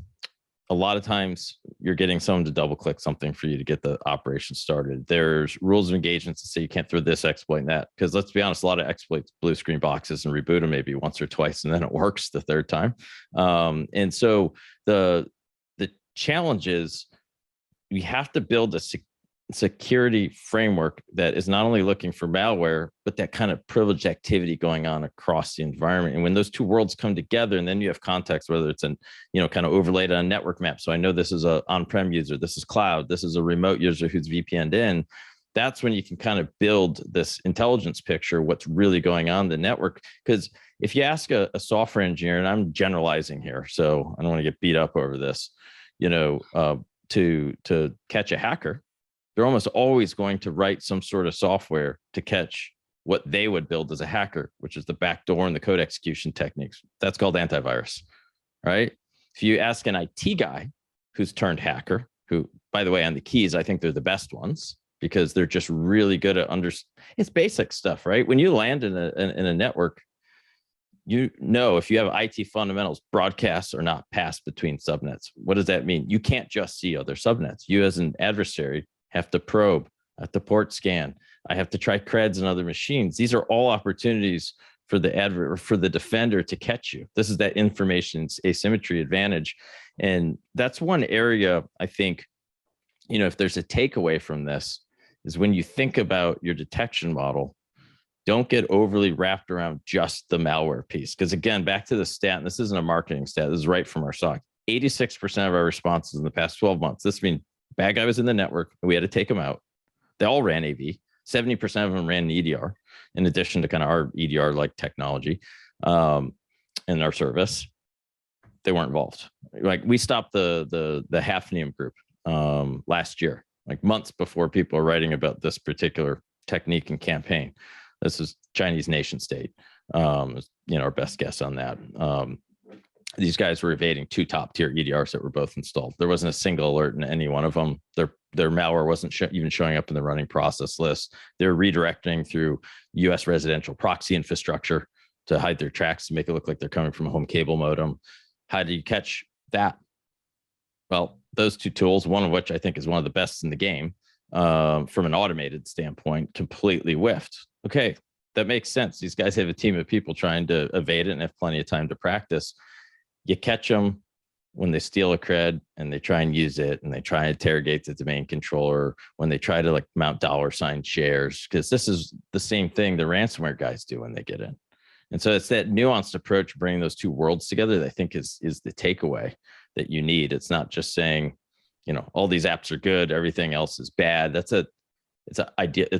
a lot of times you're getting someone to double click something for you to get the operation started. There's rules of engagement to say you can't throw this exploit and that, because let's be honest, a lot of exploits blue screen boxes and reboot them maybe once or twice, and then it works the third time. And so the challenge is, we have to build security framework that is not only looking for malware, but that kind of privileged activity going on across the environment. And when those two worlds come together, and then you have context, whether it's an, kind of overlaid on a network map. So I know this is a on-prem user, this is cloud, this is a remote user who's VPN'd in. That's when you can kind of build this intelligence picture, what's really going on in the network. Because if you ask a software engineer, and I'm generalizing here, so I don't want to get beat up over this, to catch a hacker, they're almost always going to write some sort of software to catch what they would build as a hacker, which is the backdoor and the code execution techniques. That's called antivirus, right? If you ask an IT guy who's turned hacker, who, by the way, on the keys, I think they're the best ones because they're just really good at it's basic stuff, right? When you land in a network, if you have IT fundamentals, broadcasts are not passed between subnets. What does that mean? You can't just see other subnets. You as an adversary have to probe, have to port scan. I have to try creds and other machines. These are all opportunities for the defender to catch you. This is that information asymmetry advantage. And that's one area I think, if there's a takeaway from this, is when you think about your detection model, don't get overly wrapped around just the malware piece. Because again, back to the stat, and this isn't a marketing stat, this is right from our SOC. 86% of our responses in the past 12 months, this means bad guy was in the network and we had to take him out. They all ran AV. 70% of them ran EDR, in addition to kind of our EDR like technology in our service. They weren't involved. Like we stopped the Hafnium group last year, like months before people are writing about this particular technique and campaign. This is Chinese nation state, our best guess on that. These guys were evading 2 top tier EDRs that were both installed. There wasn't a single alert in any one of them. Their malware wasn't even showing up in the running process list. They're redirecting through US residential proxy infrastructure to hide their tracks to make it look like they're coming from a home cable modem. How do you catch that? Well, those 2 tools, one of which I think is one of the best in the game, from an automated standpoint, completely whiffed. Okay, that makes sense. These guys have a team of people trying to evade it and have plenty of time to practice. You catch them when they steal a cred and they try and use it and they try and interrogate the domain controller, when they try to mount $ shares, because this is the same thing the ransomware guys do when they get in. And so it's that nuanced approach, bringing those 2 worlds together, that I think is the takeaway that you need. It's not just saying, all these apps are good, everything else is bad. It's an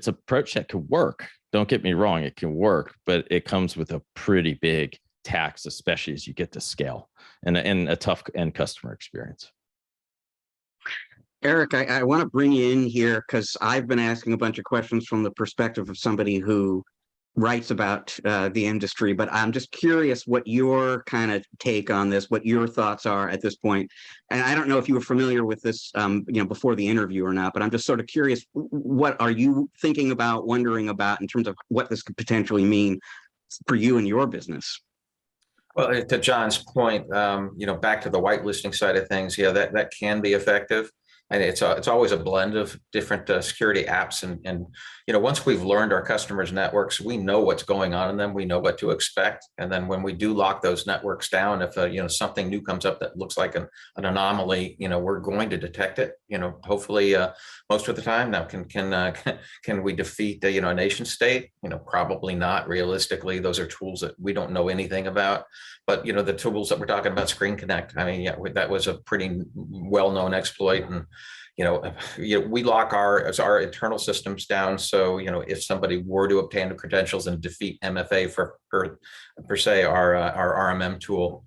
approach that could work. Don't get me wrong, it can work, but it comes with a pretty big tax, especially as you get to scale and a tough end customer experience. Eric, I want to bring you in here because I've been asking a bunch of questions from the perspective of somebody who writes about the industry, but I'm just curious what your kind of take on this, what your thoughts are at this point. And I don't know if you were familiar with this, before the interview or not, but I'm just sort of curious, what are you thinking about, wondering about in terms of what this could potentially mean for you and your business? Well, to John's point, back to the whitelisting side of things, that can be effective. And it's always a blend of different security apps. And once we've learned our customers' networks, we know what's going on in them. We know what to expect. And then when we do lock those networks down, if something new comes up that looks like an anomaly, we're going to detect it. Hopefully most of the time. Now, can we defeat a nation state? Probably not. Realistically, those are tools that we don't know anything about. But the tools that we're talking about, Screen Connect, that was a pretty well-known exploit. And we lock our internal systems down. So if somebody were to obtain the credentials and defeat MFA per se, our RMM tool,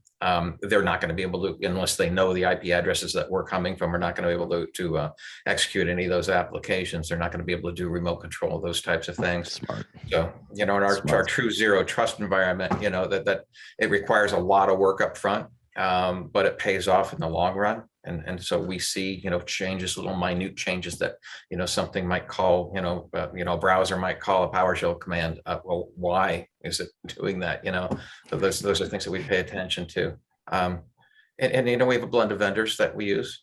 they're not going to be able to, unless they know the IP addresses that we're coming from, we're not going to be able to execute any of those applications. They're not going to be able to do remote control, those types of things. Smart. So, in our true zero trust environment, that it requires a lot of work up front, but it pays off in the long run. And so we see, changes, little minute changes that, something might call, a browser might call a PowerShell command. Well, why is it doing that? So those are things that we pay attention to. And we have a blend of vendors that we use.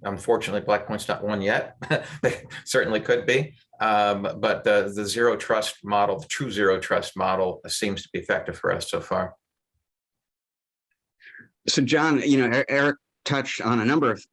Unfortunately, BlackPoint's not one yet. They certainly could be. But the zero trust model, the true zero trust model, seems to be effective for us so far. So, John, Eric touched on a number of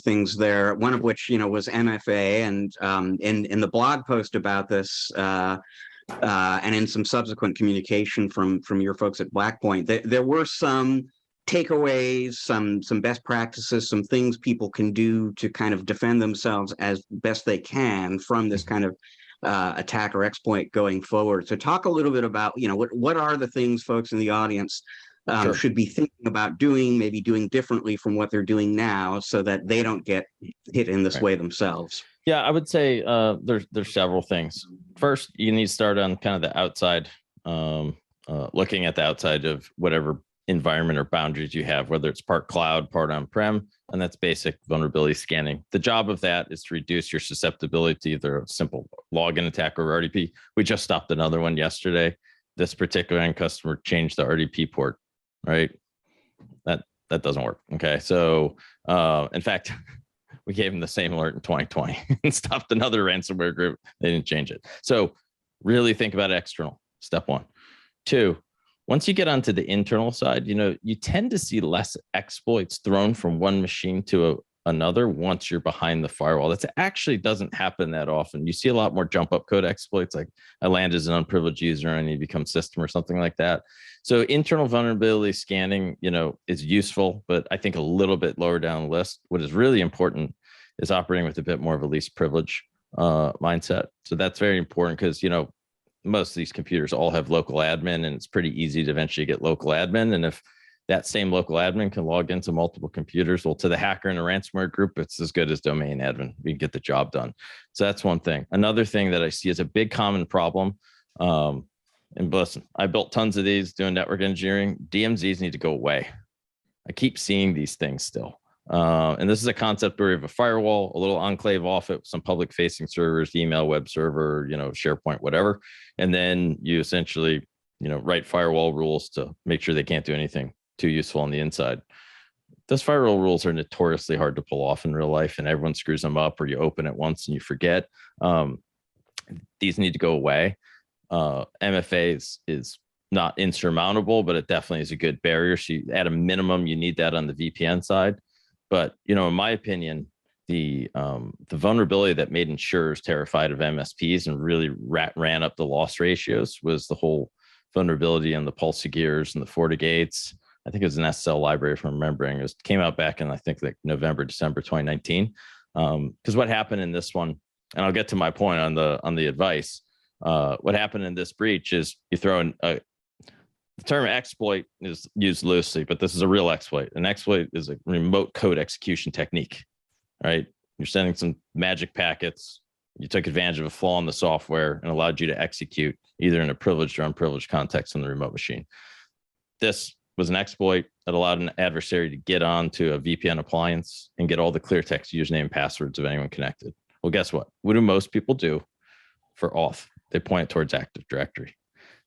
things there, one of which, was MFA. And in the blog post about this, and in some subsequent communication from your folks at BlackPoint, there were some takeaways, some best practices, some things people can do to kind of defend themselves as best they can from this kind of attack or exploit going forward. So talk a little bit about, what are the things folks in the audience Sure. should be thinking about doing, maybe doing differently from what they're doing now, so that they don't get hit in this way themselves. Yeah, I would say there's several things. First, you need to start on kind of the outside, looking at the outside of whatever environment or boundaries you have, whether it's part cloud, part on-prem, and that's basic vulnerability scanning. The job of that is to reduce your susceptibility to either a simple login attack or RDP. We just stopped another one yesterday. This particular end customer changed the RDP port, right? That doesn't work. Okay, so in fact, we gave them the same alert in 2020 and stopped another ransomware group. They didn't change it. So really think about external, step one. Two, once you get onto the internal side, you tend to see less exploits thrown from one machine to another once you're behind the firewall. That actually doesn't happen that often. You see a lot more jump up code exploits, like I land as an unprivileged user and you become system or something like that. So internal vulnerability scanning, is useful, but I think a little bit lower down the list. What is really important is operating with a bit more of a least privilege mindset. So that's very important because, most of these computers all have local admin, and it's pretty easy to eventually get local admin. And if that same local admin can log into multiple computers, well, to the hacker in a ransomware group, it's as good as domain admin. We can get the job done. So that's one thing. Another thing that I see is a big common problem. And listen, I built tons of these doing network engineering. DMZs need to go away. I keep seeing these things still. And this is a concept where you have a firewall, a little enclave off it, some public facing servers, email, web server, SharePoint, whatever. And then you essentially, write firewall rules to make sure they can't do anything too useful on the inside. Those firewall rules are notoriously hard to pull off in real life, and everyone screws them up, or you open it once and you forget. These need to go away. MFA is not insurmountable, but it definitely is a good barrier. So at a minimum, you need that on the VPN side. But, in my opinion, the vulnerability that made insurers terrified of MSPs and really ran up the loss ratios was the whole vulnerability in the PulseGears and the FortiGates. I think it was an SSL library, if I'm remembering. It came out back in, I think, like November, December 2019. Because what happened in this one, and I'll get to my point on the advice. What happened in this breach is you throw in the term exploit is used loosely, but this is a real exploit. An exploit is a remote code execution technique, right? You're sending some magic packets. You took advantage of a flaw in the software and allowed you to execute either in a privileged or unprivileged context on the remote machine. This was an exploit that allowed an adversary to get onto a VPN appliance and get all the clear text username and passwords of anyone connected. Well, guess what? What do most people do for auth? They point it towards Active Directory.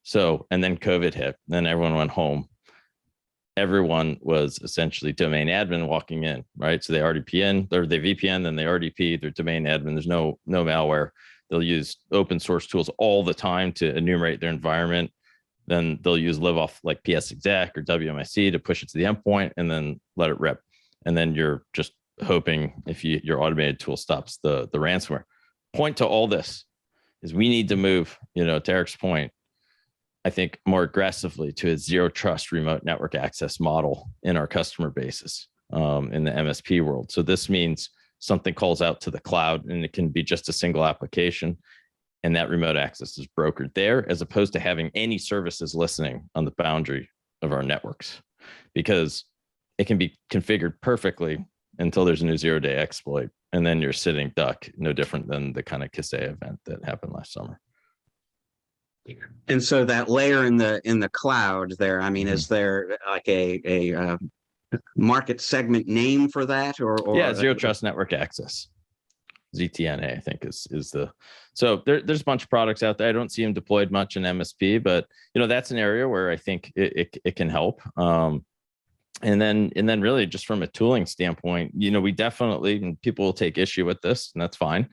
So, and then COVID hit, then everyone went home. Everyone was essentially domain admin walking in, right? So they RDP or they VPN, then they RDP, they're domain admin. There's no malware. They'll use open source tools all the time to enumerate their environment. Then they'll use live off like PSExec or WMIC to push it to the endpoint and then let it rip. And then you're just hoping if your automated tool stops the ransomware. Point to all this is we need to move, to Eric's point, I think more aggressively to a zero trust remote network access model in our customer bases in the MSP world. So this means something calls out to the cloud and it can be just a single application, and that remote access is brokered there, as opposed to having any services listening on the boundary of our networks, because it can be configured perfectly until there's a new zero-day exploit, and then you're sitting duck, no different than the kind of Kaseya event that happened last summer. And so that layer in the cloud there, I mean, is there like a market segment name for that, or yeah, zero trust network access, ZTNA, I think is the. So there's a bunch of products out there. I don't see them deployed much in MSP, but that's an area where I think it can help. And then really just from a tooling standpoint, we definitely, and people will take issue with this, and that's fine.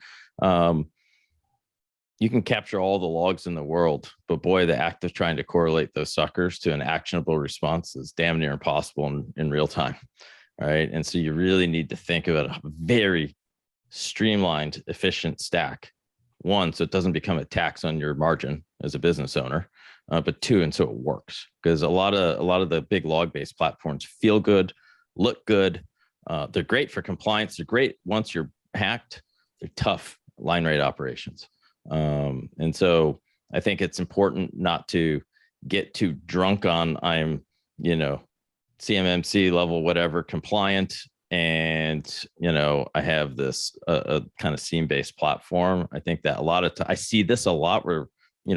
You can capture all the logs in the world, but boy, the act of trying to correlate those suckers to an actionable response is damn near impossible in real time. right? And so you really need to think about a very streamlined, efficient stack. One, so it doesn't become a tax on your margin as a business owner, but two, and so it works, because a lot of the big log-based platforms feel good, look good. They're great for compliance. They're great once you're hacked. They're tough line rate operations. And so I think it's important not to get too drunk on I'm, CMMC level, whatever, compliant. And, I have this a kind of SIEM-based platform. I think that I see this a lot where,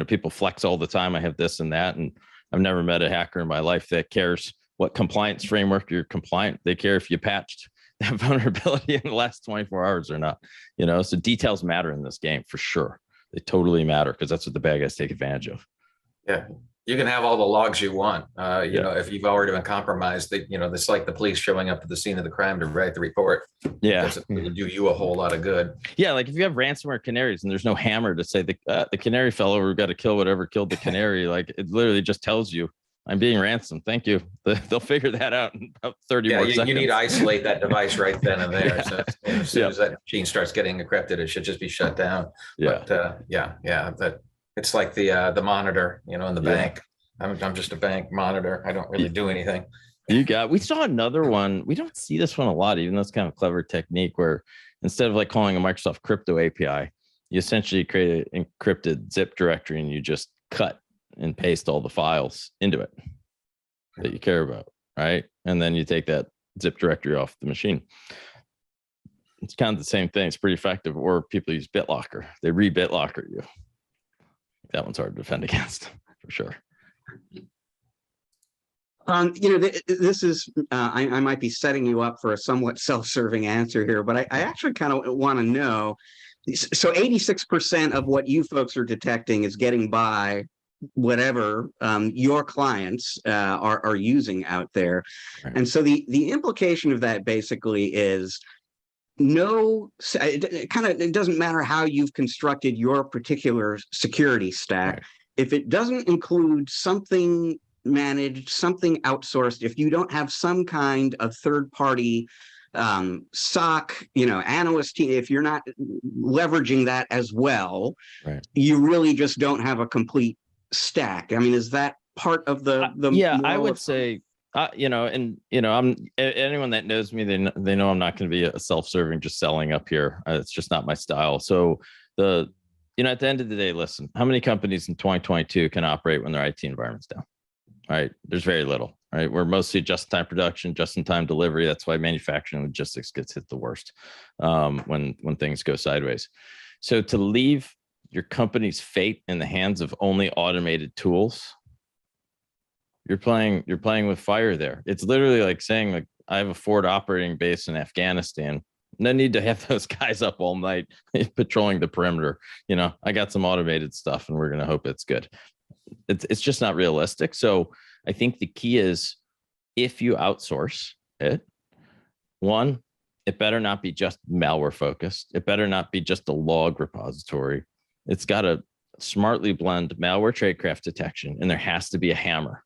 people flex all the time. I have this and that. And I've never met a hacker in my life that cares what compliance framework you're compliant. They care if you patched that vulnerability in the last 24 hours or not. So details matter in this game for sure. They totally matter, because that's what the bad guys take advantage of. Yeah. You can have all the logs you want. You know, if you've already been compromised, it's like the police showing up at the scene of the crime to write the report. Yeah. It doesn't really do you a whole lot of good. Yeah. Like if you have ransomware canaries and there's no hammer to say the canary fell over, we've got to kill whatever killed the canary. Like it literally just tells you, I'm being ransomed. Thank you. They'll figure that out in about 30 more seconds. You need to isolate that device right then and there. Yeah. So as soon as that machine starts getting encrypted, it should just be shut down. Yeah. But it's like the monitor, in the bank. I'm just a bank monitor. I don't really do anything. We saw another one. We don't see this one a lot, even though it's kind of a clever technique where instead of like calling a Microsoft crypto API, you essentially create an encrypted zip directory and you just cut and paste all the files into it that you care about, right? And then you take that zip directory off the machine. It's kind of the same thing. It's pretty effective. Or people use BitLocker. They re-BitLocker you. That one's hard to defend against for sure. This is, I might be setting you up for a somewhat self-serving answer here, but I actually kind of want to know. So 86% of what you folks are detecting is getting by whatever your clients are using out there. Right. And so the implication of that basically is it doesn't matter how you've constructed your particular security stack. Right. If it doesn't include something managed, something outsourced, if you don't have some kind of third-party SOC, analyst team, if you're not leveraging that as well, right, you really just don't have a complete stack. I mean, is that part of the I would say, anyone that knows me, they know I'm not going to be a self-serving, just selling up here. It's just not my style. So at the end of the day, listen, how many companies in 2022 can operate when their IT environment's down? Right? There's very little, right? We're mostly just-in-time production, just-in-time delivery. That's why manufacturing and logistics gets hit the worst when things go sideways. So to leave your company's fate in the hands of only automated tools, you're playing with fire there. It's literally like saying, like, I have a forward operating base in Afghanistan. No need to have those guys up all night patrolling the perimeter. I got some automated stuff and we're going to hope it's good. It's just not realistic. So I think the key is, if you outsource it, one, it better not be just malware focused. It better not be just a log repository. It's got to smartly blend malware tradecraft detection, and there has to be a hammer,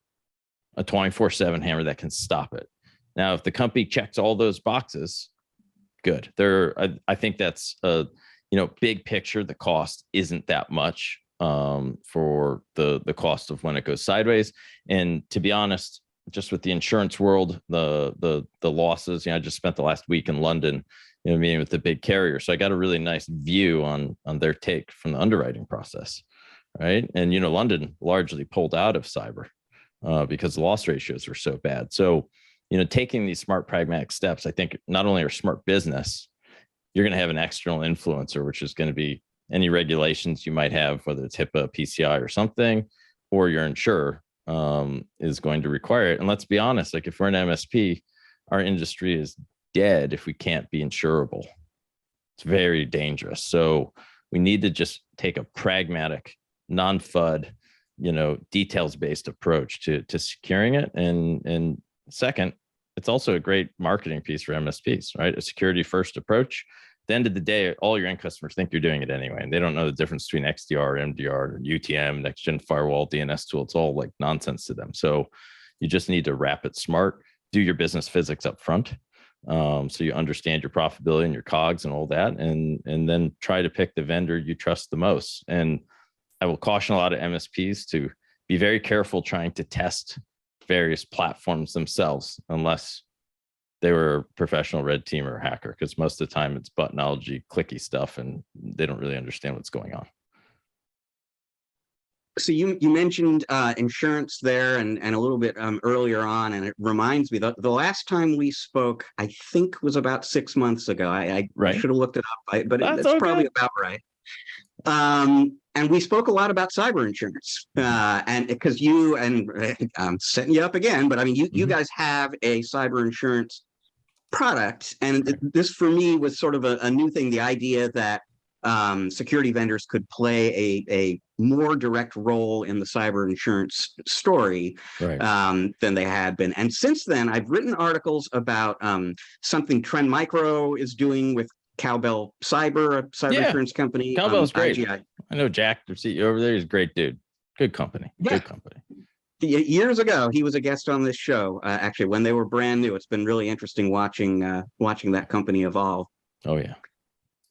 a 24/7 hammer that can stop it. Now, if the company checks all those boxes, good. I think that's big picture. The cost isn't that much for the cost of when it goes sideways. And to be honest, just with the insurance world, the losses, I just spent the last week in London, meeting with the big carrier. So I got a really nice view on their take from the underwriting process. Right. And, London largely pulled out of cyber because the loss ratios were so bad. So, taking these smart pragmatic steps, I think not only are smart business, you're going to have an external influencer, which is going to be any regulations you might have, whether it's HIPAA, PCI or something, or your insurer is going to require it. And let's be honest, like if we're an MSP, our industry is dead if we can't be insurable. It's very dangerous. So we need to just take a pragmatic, non-FUD, details-based approach to securing it. And second, it's also a great marketing piece for MSPs, right? A security-first approach. At the end of the day, all your end customers think you're doing it anyway, and they don't know the difference between XDR, MDR, UTM, next-gen firewall, DNS tool. It's all like nonsense to them. So you just need to wrap it smart, do your business physics up front, So you understand your profitability and your COGS and all that, and then try to pick the vendor you trust the most. And I will caution a lot of MSPs to be very careful trying to test various platforms themselves, unless they were a professional red team or hacker, because most of the time it's buttonology, clicky stuff, and they don't really understand what's going on. So you mentioned insurance there and a little bit earlier on, and it reminds me the last time we spoke, I think, was about 6 months ago. I Right. should have looked it up, but That's it's okay. probably about right. And we spoke a lot about cyber insurance, and because you and I'm setting you up again, but I mean, you guys have a cyber insurance product, and this for me was sort of a new thing. The idea that security vendors could play a more direct role in the cyber insurance story Right. Than they had been. And since then, I've written articles about something Trend Micro is doing with Cowbell Cyber, a cyber insurance company. Cowbell's great. IGI. I know Jack, the CEO over there. He's a great dude. Good company. Yeah. Good company. Years ago, he was a guest on this show. Actually, when they were brand new, it's been really interesting watching that company evolve. Oh yeah.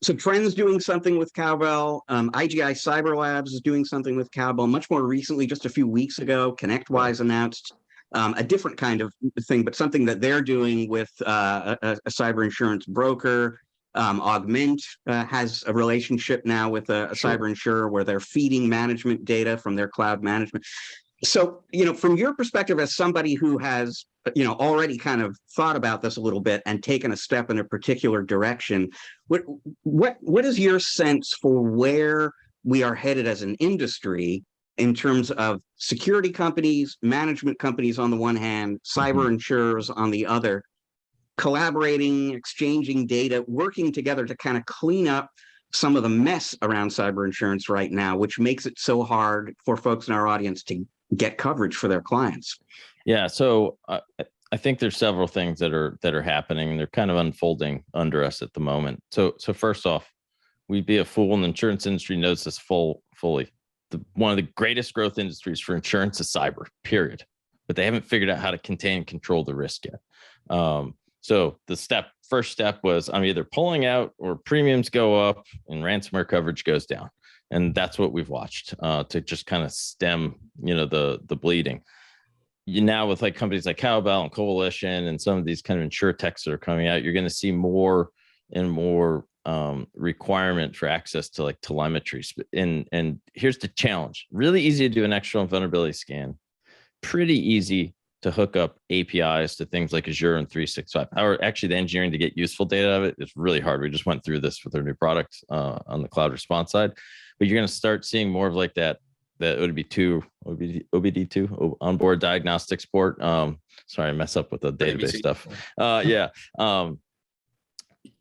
So Trend's doing something with Cowbell. IGI Cyber Labs is doing something with Cowbell. Much more recently, just a few weeks ago, ConnectWise announced a different kind of thing, but something that they're doing with a cyber insurance broker. Augment has a relationship now with a cyber insurer where they're feeding management data from their cloud management. So, from your perspective as somebody who has, already kind of thought about this a little bit and taken a step in a particular direction, what is your sense for where we are headed as an industry in terms of security companies, management companies on the one hand, cyber insurers on the other, collaborating, exchanging data, working together to kind of clean up some of the mess around cyber insurance right now, which makes it so hard for folks in our audience to get coverage for their clients? Yeah. So I think there's several things that are happening, and they're kind of unfolding under us at the moment. So first off, we'd be a fool, and the insurance industry knows this fully. One of the greatest growth industries for insurance is cyber, period. But they haven't figured out how to contain and control the risk yet. So the first step was I'm either pulling out or premiums go up and ransomware coverage goes down. And that's what we've watched to just kind of stem, the bleeding. Now with like companies like Cowbell and Coalition and some of these kind of insurtechs that are coming out, you're going to see more and more requirement for access to like telemetry. And here's the challenge: really easy to do an external vulnerability scan, pretty easy to hook up APIs to things like Azure and 365. Or actually, the engineering to get useful data out of it is really hard. We just went through this with our new product on the cloud response side. But you're going to start seeing more of like that OBD2 onboard diagnostics port. Sorry, I mess up with the database stuff.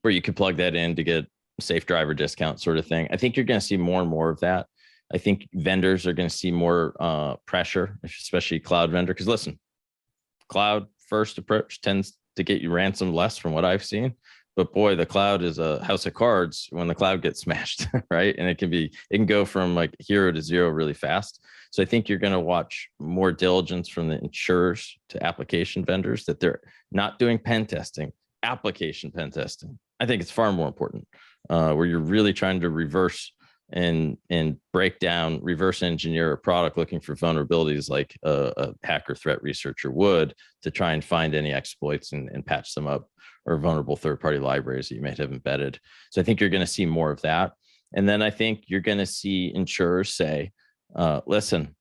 Where you could plug that in to get safe driver discount sort of thing. I think you're going to see more and more of that. I think vendors are going to see more pressure, especially cloud vendor. Because listen, cloud first approach tends to get you ransomed less from what I've seen. But boy, the cloud is a house of cards when the cloud gets smashed, right? And it can go from like 0 to 0 really fast. So I think you're going to watch more diligence from the insurers to application vendors, that they're not doing pen testing, application pen testing. I think it's far more important, where you're really trying to reverse and break down, reverse engineer a product looking for vulnerabilities like a hacker threat researcher would, to try and find any exploits and patch them up, or vulnerable third-party libraries that you might have embedded. So I think you're going to see more of that. And then I think you're going to see insurers say, listen,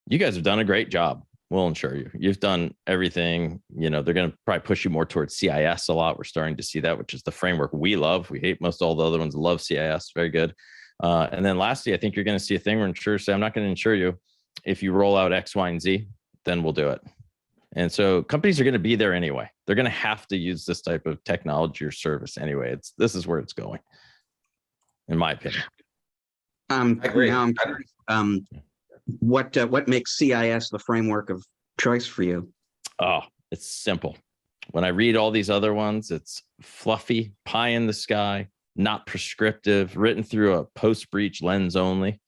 you guys have done a great job. We'll insure you. You've done everything. They're going to probably push you more towards CIS a lot. We're starting to see that, which is the framework we love. We hate most all the other ones. Love CIS. Very good. And then lastly, I think you're going to see a thing where insurers say, I'm not going to insure you. If you roll out X, Y, and Z, then we'll do it. And so companies are going to be there anyway. They're going to have to use this type of technology or service anyway. This is where it's going, in my opinion. I agree. Now I'm curious, what makes CIS the framework of choice for you? Oh, it's simple. When I read all these other ones, it's fluffy, pie in the sky, not prescriptive, written through a post-breach lens only.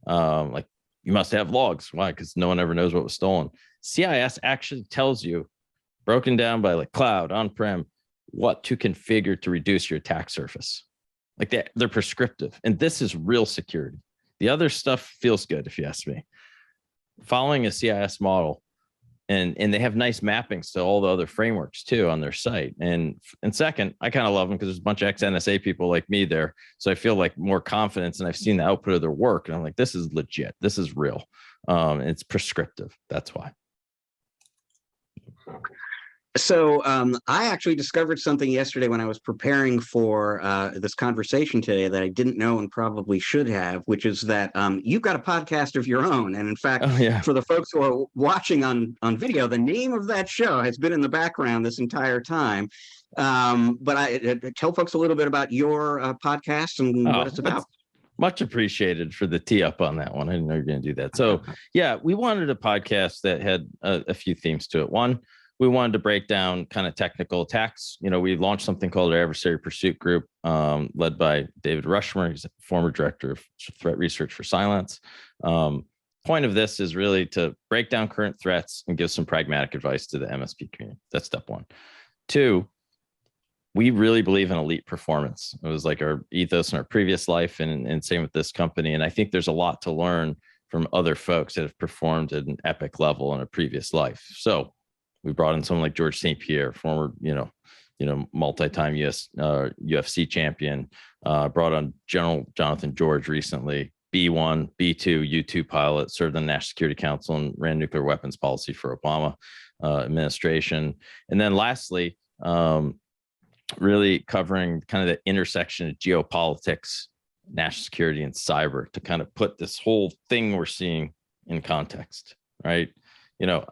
Like, you must have logs. Why? Because no one ever knows what was stolen. CIS actually tells you, broken down by like cloud, on-prem, what to configure to reduce your attack surface. Like they're prescriptive, and this is real security. The other stuff feels good, if you ask me. Following a CIS model, and they have nice mappings to all the other frameworks too on their site. And second, I kind of love them because there's a bunch of ex-NSA people like me there, so I feel like more confidence, and I've seen the output of their work, and I'm like, this is legit, this is real. It's prescriptive. That's why. So I actually discovered something yesterday when I was preparing for this conversation today that I didn't know and probably should have, which is that you've got a podcast of your own. And in fact, for the folks who are watching on video, the name of that show has been in the background this entire time. But I tell folks a little bit about your podcast and what it's about. Much appreciated for the tee up on that one. I didn't know you were going to do that. So yeah, we wanted a podcast that had a few themes to it. One, we wanted to break down kind of technical attacks. We launched something called our Adversary Pursuit Group, led by David Rushmer. He's a former director of threat research for Cylance. Point of this is really to break down current threats and give some pragmatic advice to the MSP community. That's step one. Two, we really believe in elite performance. It was like our ethos in our previous life, and same with this company. And I think there's a lot to learn from other folks that have performed at an epic level in a previous life. So we brought in someone like George St. Pierre, former, multi-time UFC champion. Brought on General Jonathan George recently, B1, B2, U2 pilot, served on the National Security Council and ran nuclear weapons policy for Obama administration. And then lastly, really covering kind of the intersection of geopolitics, national security, and cyber to kind of put this whole thing we're seeing in context, right?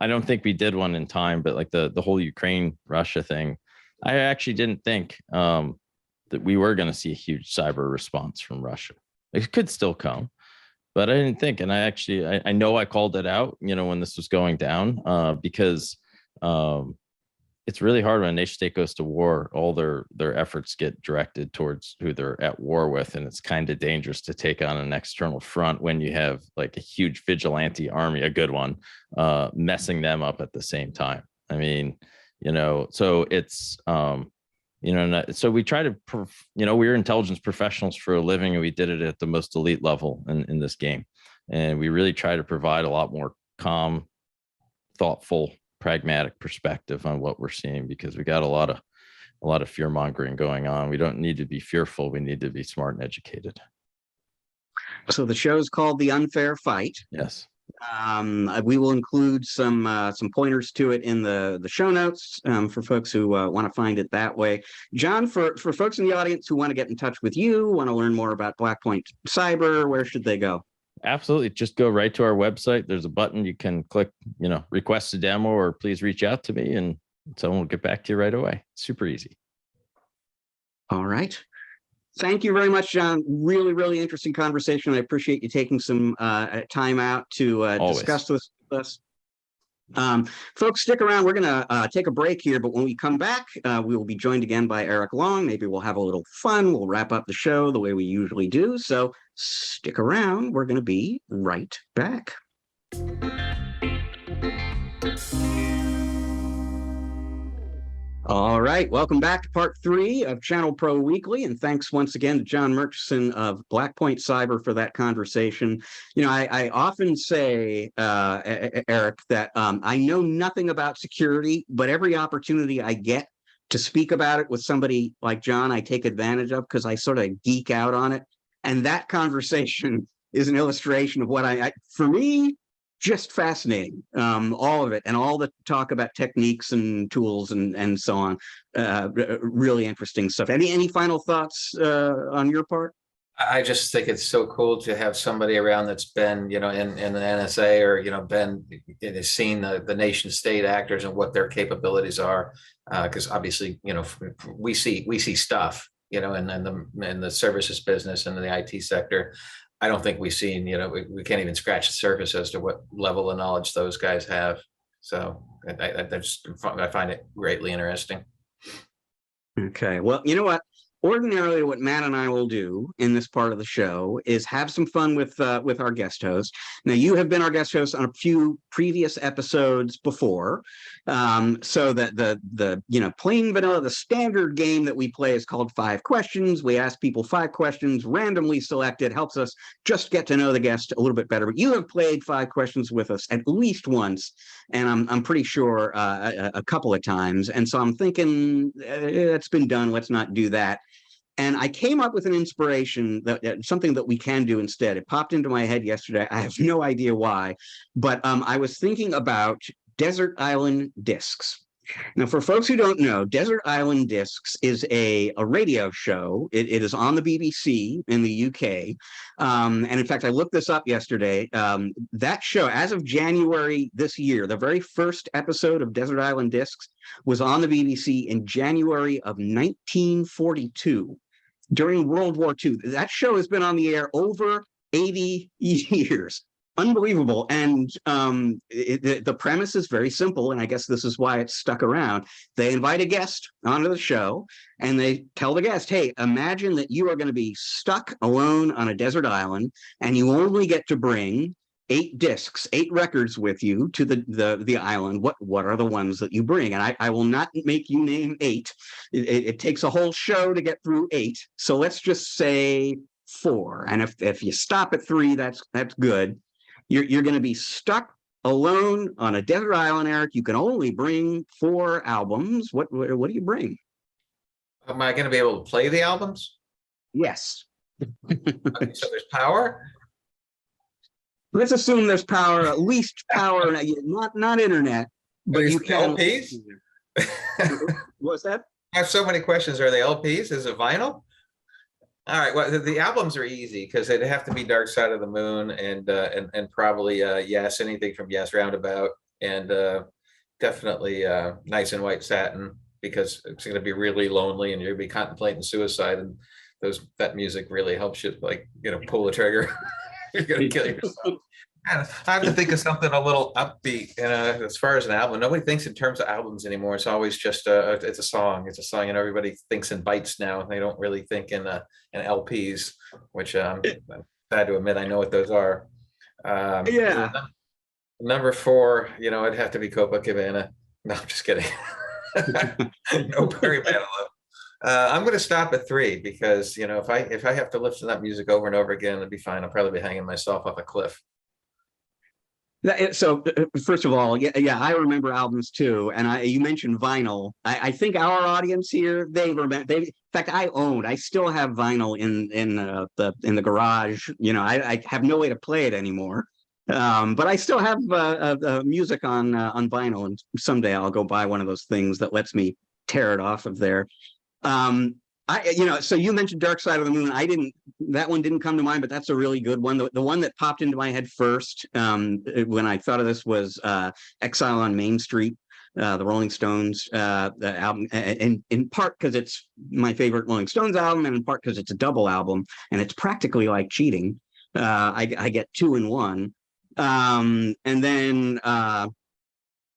I don't think we did one in time, but like the whole Ukraine-Russia thing, I actually didn't think that we were going to see a huge cyber response from Russia. It could still come, but I didn't think. And I know I called it out, when this was going down, because it's really hard when a nation state goes to war. All their efforts get directed towards who they're at war with, and it's kind of dangerous to take on an external front when you have like a huge vigilante army, a good one, messing them up at the same time. I mean, so it's so we try to, we're intelligence professionals for a living, and we did it at the most elite level in this game, and we really try to provide a lot more calm, thoughtful, pragmatic perspective on what we're seeing, because we got a lot of fear mongering going on. We don't need to be fearful. We need to be smart and educated. So the show is called The Unfair Fight. Yes. We will include some pointers to it in the show notes for folks who want to find it that way. Jon, for folks in the audience who want to get in touch with you, want to learn more about BlackPoint Cyber, where should they go? Absolutely. Just go right to our website. There's a button you can click, request a demo, or please reach out to me, and someone will get back to you right away. Super easy. All right. Thank you very much, Jon. Really, really interesting conversation. I appreciate you taking some time out to discuss this with us. Folks, stick around. We're going to take a break here, but when we come back, we will be joined again by Eric Long. Maybe we'll have a little fun. We'll wrap up the show the way we usually do. So stick around. We're going to be right back. All right, welcome back to part 3 of ChannelPro Weekly, and thanks once again to Jon Murchison of BlackPoint Cyber for that conversation. I often say, Eric, that I know nothing about security, but every opportunity I get to speak about it with somebody like Jon, I take advantage of, because I sort of geek out on it. And that conversation is an illustration of what for me, just fascinating, all of it, and all the talk about techniques and tools and so on. Really interesting stuff. Any final thoughts on your part? I just think it's so cool to have somebody around that's been, in the NSA, or seen the nation state actors and what their capabilities are. Because obviously, we see stuff, in the services business and in the IT sector. I don't think we've seen, we can't even scratch the surface as to what level of knowledge those guys have. So I find it greatly interesting. Okay. Well, you know what? ordinarily what Matt and I will do in this part of the show is have some fun with our guest host. Now, you have been our guest host on a few previous episodes before, so that the plain vanilla, the standard game that we play is called 5 Questions. We ask people 5 questions, randomly selected, helps us just get to know the guest a little bit better. But you have played 5 Questions with us at least once, and I'm pretty sure a couple of times. And so I'm thinking it's been done. Let's not do that. And I came up with an inspiration that something that we can do instead. It popped into my head yesterday. I have no idea why, but I was thinking about Desert Island Discs. Now, for folks who don't know, Desert Island Discs is a radio show. It is on the BBC in the UK. And in fact, I looked this up yesterday. That show, as of January this year, the very first episode of Desert Island Discs was on the BBC in January of 1942. During World War II. That show has been on the air over 80 years. Unbelievable. And the premise is very simple, and I guess this is why it's stuck around. They invite a guest onto the show, and they tell the guest, hey, imagine that you are going to be stuck alone on a desert island, and you only get to bring 8 discs, 8 records with you to the island. What are the ones that you bring? And I will not make you name 8. It takes a whole show to get through 8. So let's just say 4. And if you stop at 3, that's good. You're going to be stuck alone on a desert island, Eric. You can only bring 4 albums. What do you bring? Am I going to be able to play the albums? Yes. Okay, so there's power. Let's assume there's power, at least power, not internet, but you can. LPs? What's that? I have so many questions. Are they LPs? Is it vinyl? All right. Well, the albums are easy because they'd have to be Dark Side of the Moon and probably Yes, anything from Yes, Roundabout, and definitely Nice and White Satin, because it's going to be really lonely and you're going to be contemplating suicide, and that music really helps you, pull the trigger. You're going to kill yourself. And I have to think of something a little upbeat. As far as an album, nobody thinks in terms of albums anymore. It's always just it's a song. It's a song, and everybody thinks in bytes now. They don't really think in LPs, which I'm sad to admit I know what those are. Yeah. Number 4, it'd have to be Copacabana. No, I'm just kidding. No, Barry Manilow. I'm going to stop at 3 because if I have to listen to that music over and over again, it'd be fine. I'll probably be hanging myself off a cliff. So first of all, yeah, I remember albums too, and you mentioned vinyl. I think our audience here, they remember. In fact, I still have vinyl in the garage. I have no way to play it anymore, but I still have music on vinyl, and someday I'll go buy one of those things that lets me tear it off of there. So you mentioned Dark Side of the Moon. That one didn't come to mind, but that's a really good one. The one that popped into my head first when I thought of this was Exile on Main Street, the Rolling Stones the album, and in part because it's my favorite Rolling Stones album, and in part because it's a double album, and it's practically like cheating. I get 2 in 1. And then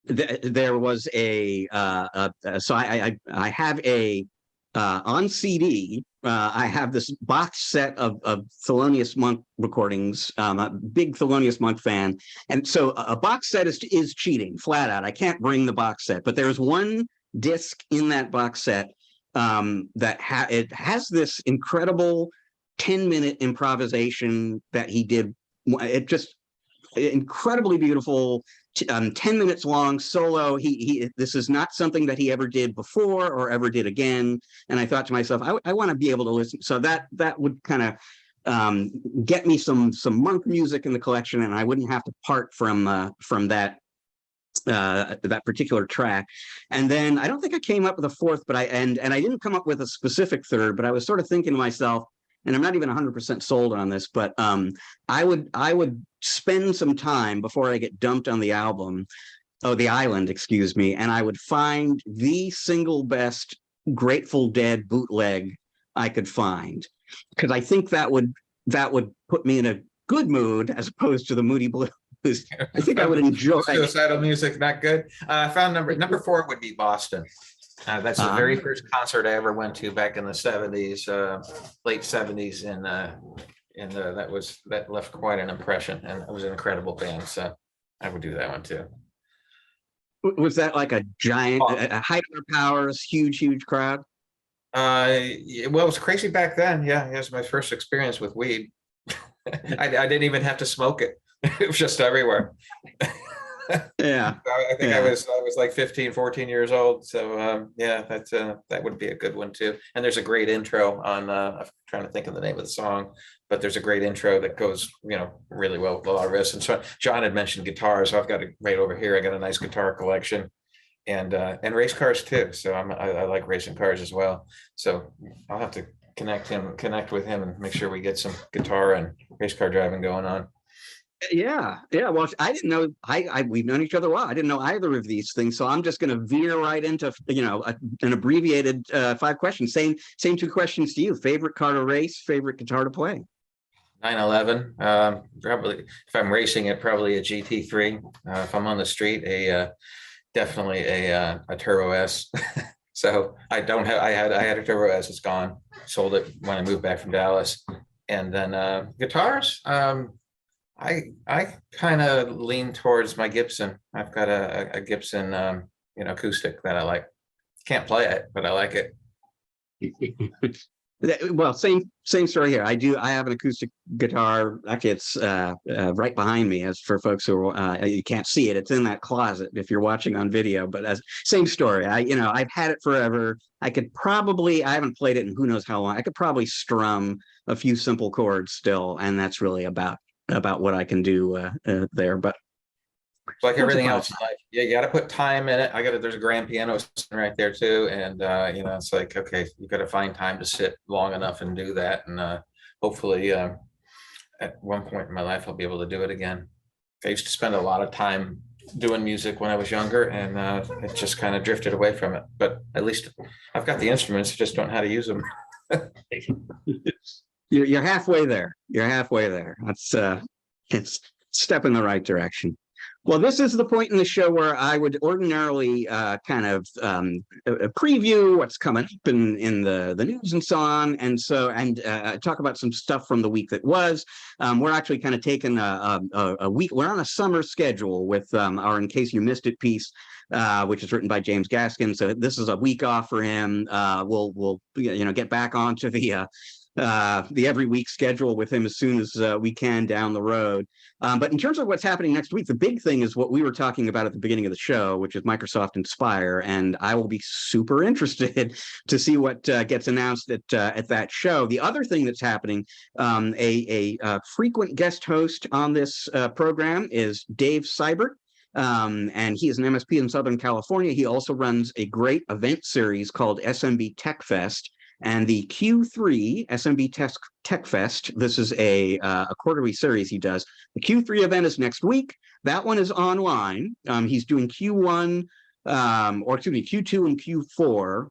there was so I have on CD, I have this box set of Thelonious Monk recordings. I'm a big Thelonious Monk fan. And so a box set is cheating, flat out. I can't bring the box set. But there's one disc in that box set that it has this incredible 10-minute improvisation that he did. It just incredibly beautiful. 10 minutes long solo. This is not something that he ever did before or ever did again. And I thought to myself, I want to be able to listen. So that would kind of get me some Monk music in the collection, and I wouldn't have to part from that particular track. And then I don't think I came up with a 4th, but I didn't come up with a specific 3rd, but I was sort of thinking to myself, and I'm not even 100% sold on this, but I would spend some time before I get dumped on the island, and I would find the single best Grateful Dead bootleg I could find, because I think that would put me in a good mood as opposed to the moody blues. I think I would enjoy suicidal music. Not good. I found number 4 would be Boston. That's the very first concert I ever went to back in the 70s, late 70s, and that left quite an impression, and it was an incredible band. So I would do that one too. Was that like a giant, a height of their powers, huge crowd? Well, it was crazy back then. Yeah, it was my first experience with weed. I didn't even have to smoke it. It was just everywhere. Yeah. I think I was like 15, 14 years old. So yeah, that would be a good one too. And there's a great intro on I'm trying to think of the name of the song, but there's a great intro that goes, really well with a lot of riffs. And so John had mentioned guitars, so I've got it right over here. I got a nice guitar collection, and race cars too. So I like racing cars as well. So I'll have to connect with him and make sure we get some guitar and race car driving going on. Yeah. Well, I didn't know. We've known each other a while. I didn't know either of these things, so I'm just going to veer right into an abbreviated 5 questions. Same 2 questions to you. Favorite car to race. Favorite guitar to play. 911. Probably if I'm racing it, probably a GT3. If I'm on the street, definitely a Turbo S. So I had a Turbo S. It's gone. Sold it when I moved back from Dallas. And then guitars. I kind of lean towards my Gibson. I've got a Gibson, acoustic that I like. Can't play it, but I like it. Well, same story here. I have an acoustic guitar. Actually, it's right behind me. As for folks who you can't see it, it's in that closet if you're watching on video. But same story. I've had it forever. I haven't played it in who knows how long. I could probably strum a few simple chords still, and that's really about what I can do there. But it's like everything else in life, you got to put time in it. There's a grand piano sitting right there too, and it's like, okay, you got to find time to sit long enough and do that, and hopefully at one point in my life I'll be able to do it again. I used to spend a lot of time doing music when I was younger, and it just kind of drifted away from it. But at least I've got the instruments, just don't know how to use them. You're halfway there. That's it's a step in the right direction. Well, this is the point in the show where I would ordinarily kind of preview what's coming up in the news and so on, and talk about some stuff from the week that was. We're actually kind of taking a week. We're on a summer schedule with our In Case You Missed It piece, which is written by James Gaskin. So this is a week off for him. We'll get back onto the every week schedule with him as soon as we can down the road. But in terms of what's happening next week, the big thing is what we were talking about at the beginning of the show, which is Microsoft Inspire, and I will be super interested to see what gets announced at that show. The other thing that's happening, a frequent guest host on this program is Dave Seibert. And he is an MSP in Southern California. He also runs a great event series called SMB Tech Fest. And the Q3 SMB Tech Fest, this is a quarterly series he does. The Q3 event is next week. That one is online. He's doing Q2 and Q4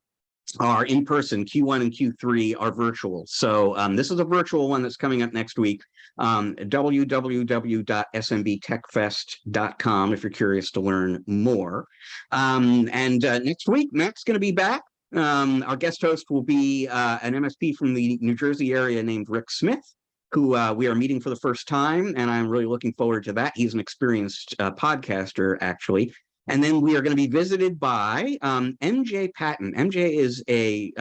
are in person. Q1 and Q3 are virtual. So this is a virtual one that's coming up next week. www.smbtechfest.com if you're curious to learn more. And next week, Matt's going to be back. Our guest host will be an MSP from the New Jersey area named Rick Smith, who we are meeting for the first time, and I'm really looking forward to that. He's an experienced podcaster, actually. And then we are going to be visited by MJ Patton. MJ is a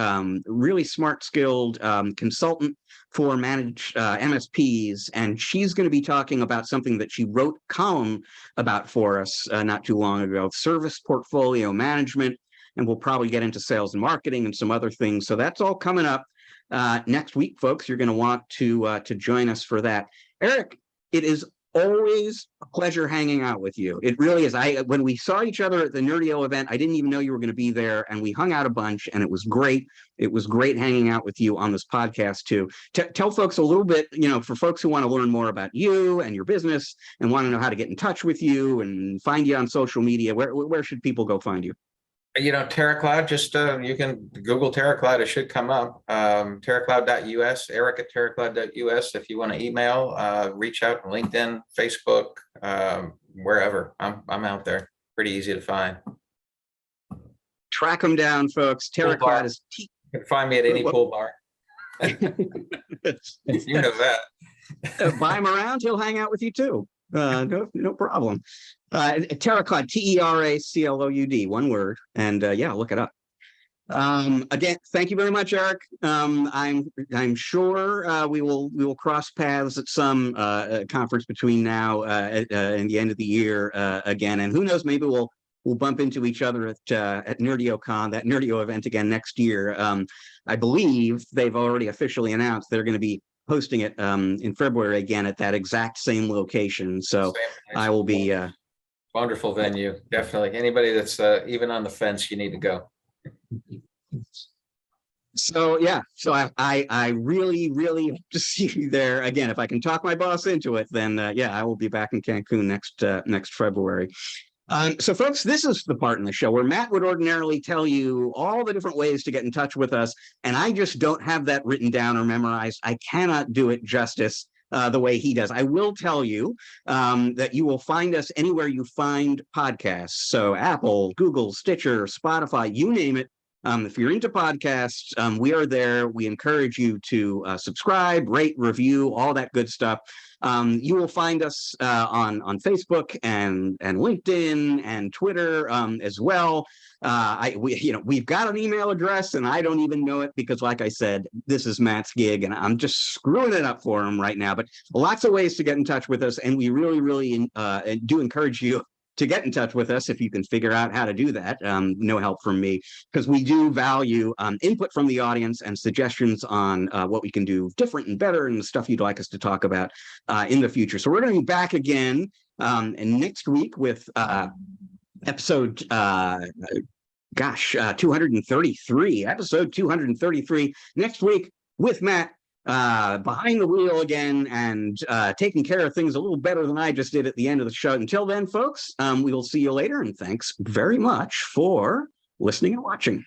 really smart, skilled consultant for managed MSPs, and she's going to be talking about something that she wrote a column about for us not too long ago, service portfolio management. And we'll probably get into sales and marketing and some other things. So that's all coming up next week, folks. You're going to want to join us for that. Eric, it is always a pleasure hanging out with you. It really is. When we saw each other at the Nerdio event, I didn't even know you were going to be there, and we hung out a bunch, and it was great. It was great hanging out with you on this podcast too. Tell folks a little bit, for folks who want to learn more about you and your business and want to know how to get in touch with you and find you on social media. Where should people go find you? Teracloud, just you can Google Teracloud, it should come up. Teracloud.us, Eric at Teracloud.us. If you want to email, reach out on LinkedIn, Facebook, wherever. I'm out there. Pretty easy to find. track them down, folks. Pool bar. Teracloud is You can find me at any What? pool bar. You know that. buy him around, he'll hang out with you too. No problem. Teracloud, Teracloud, one word, and yeah, look it up. Again, thank you very much, Eric. I'm sure we will cross paths at some conference between now and the end of the year again, and who knows, maybe we'll bump into each other at NerdioCon, that Nerdio event again next year. I believe they've already officially announced they're going to be hosting it in February again at that exact same location. So I will be wonderful venue. Definitely. Anybody that's even on the fence, you need to go. So yeah, so I really hope to see you there again. If I can talk my boss into it, then yeah, I will be back in Cancun next February. So folks, this is the part in the show where Matt would ordinarily tell you all the different ways to get in touch with us, and I just don't have that written down or memorized. I cannot do it justice the way he does. I will tell you that you will find us anywhere you find podcasts. So Apple, Google, Stitcher, Spotify, you name it. If you're into podcasts, we are there. We encourage you to subscribe, rate, review, all that good stuff. You will find us on Facebook and LinkedIn and Twitter as well. We've got an email address, and I don't even know it because, like I said, this is Matt's gig, and I'm just screwing it up for him right now. But lots of ways to get in touch with us, and we really do encourage you to get in touch with us if you can figure out how to do that. No help from me, because we do value input from the audience and suggestions on what we can do different and better and the stuff you'd like us to talk about in the future. So we're going to be back again next week with episode 233, episode 233 next week with Matt behind the wheel again and taking care of things a little better than I just did at the end of the show. Until then, folks, we will see you later, and thanks very much for listening and watching.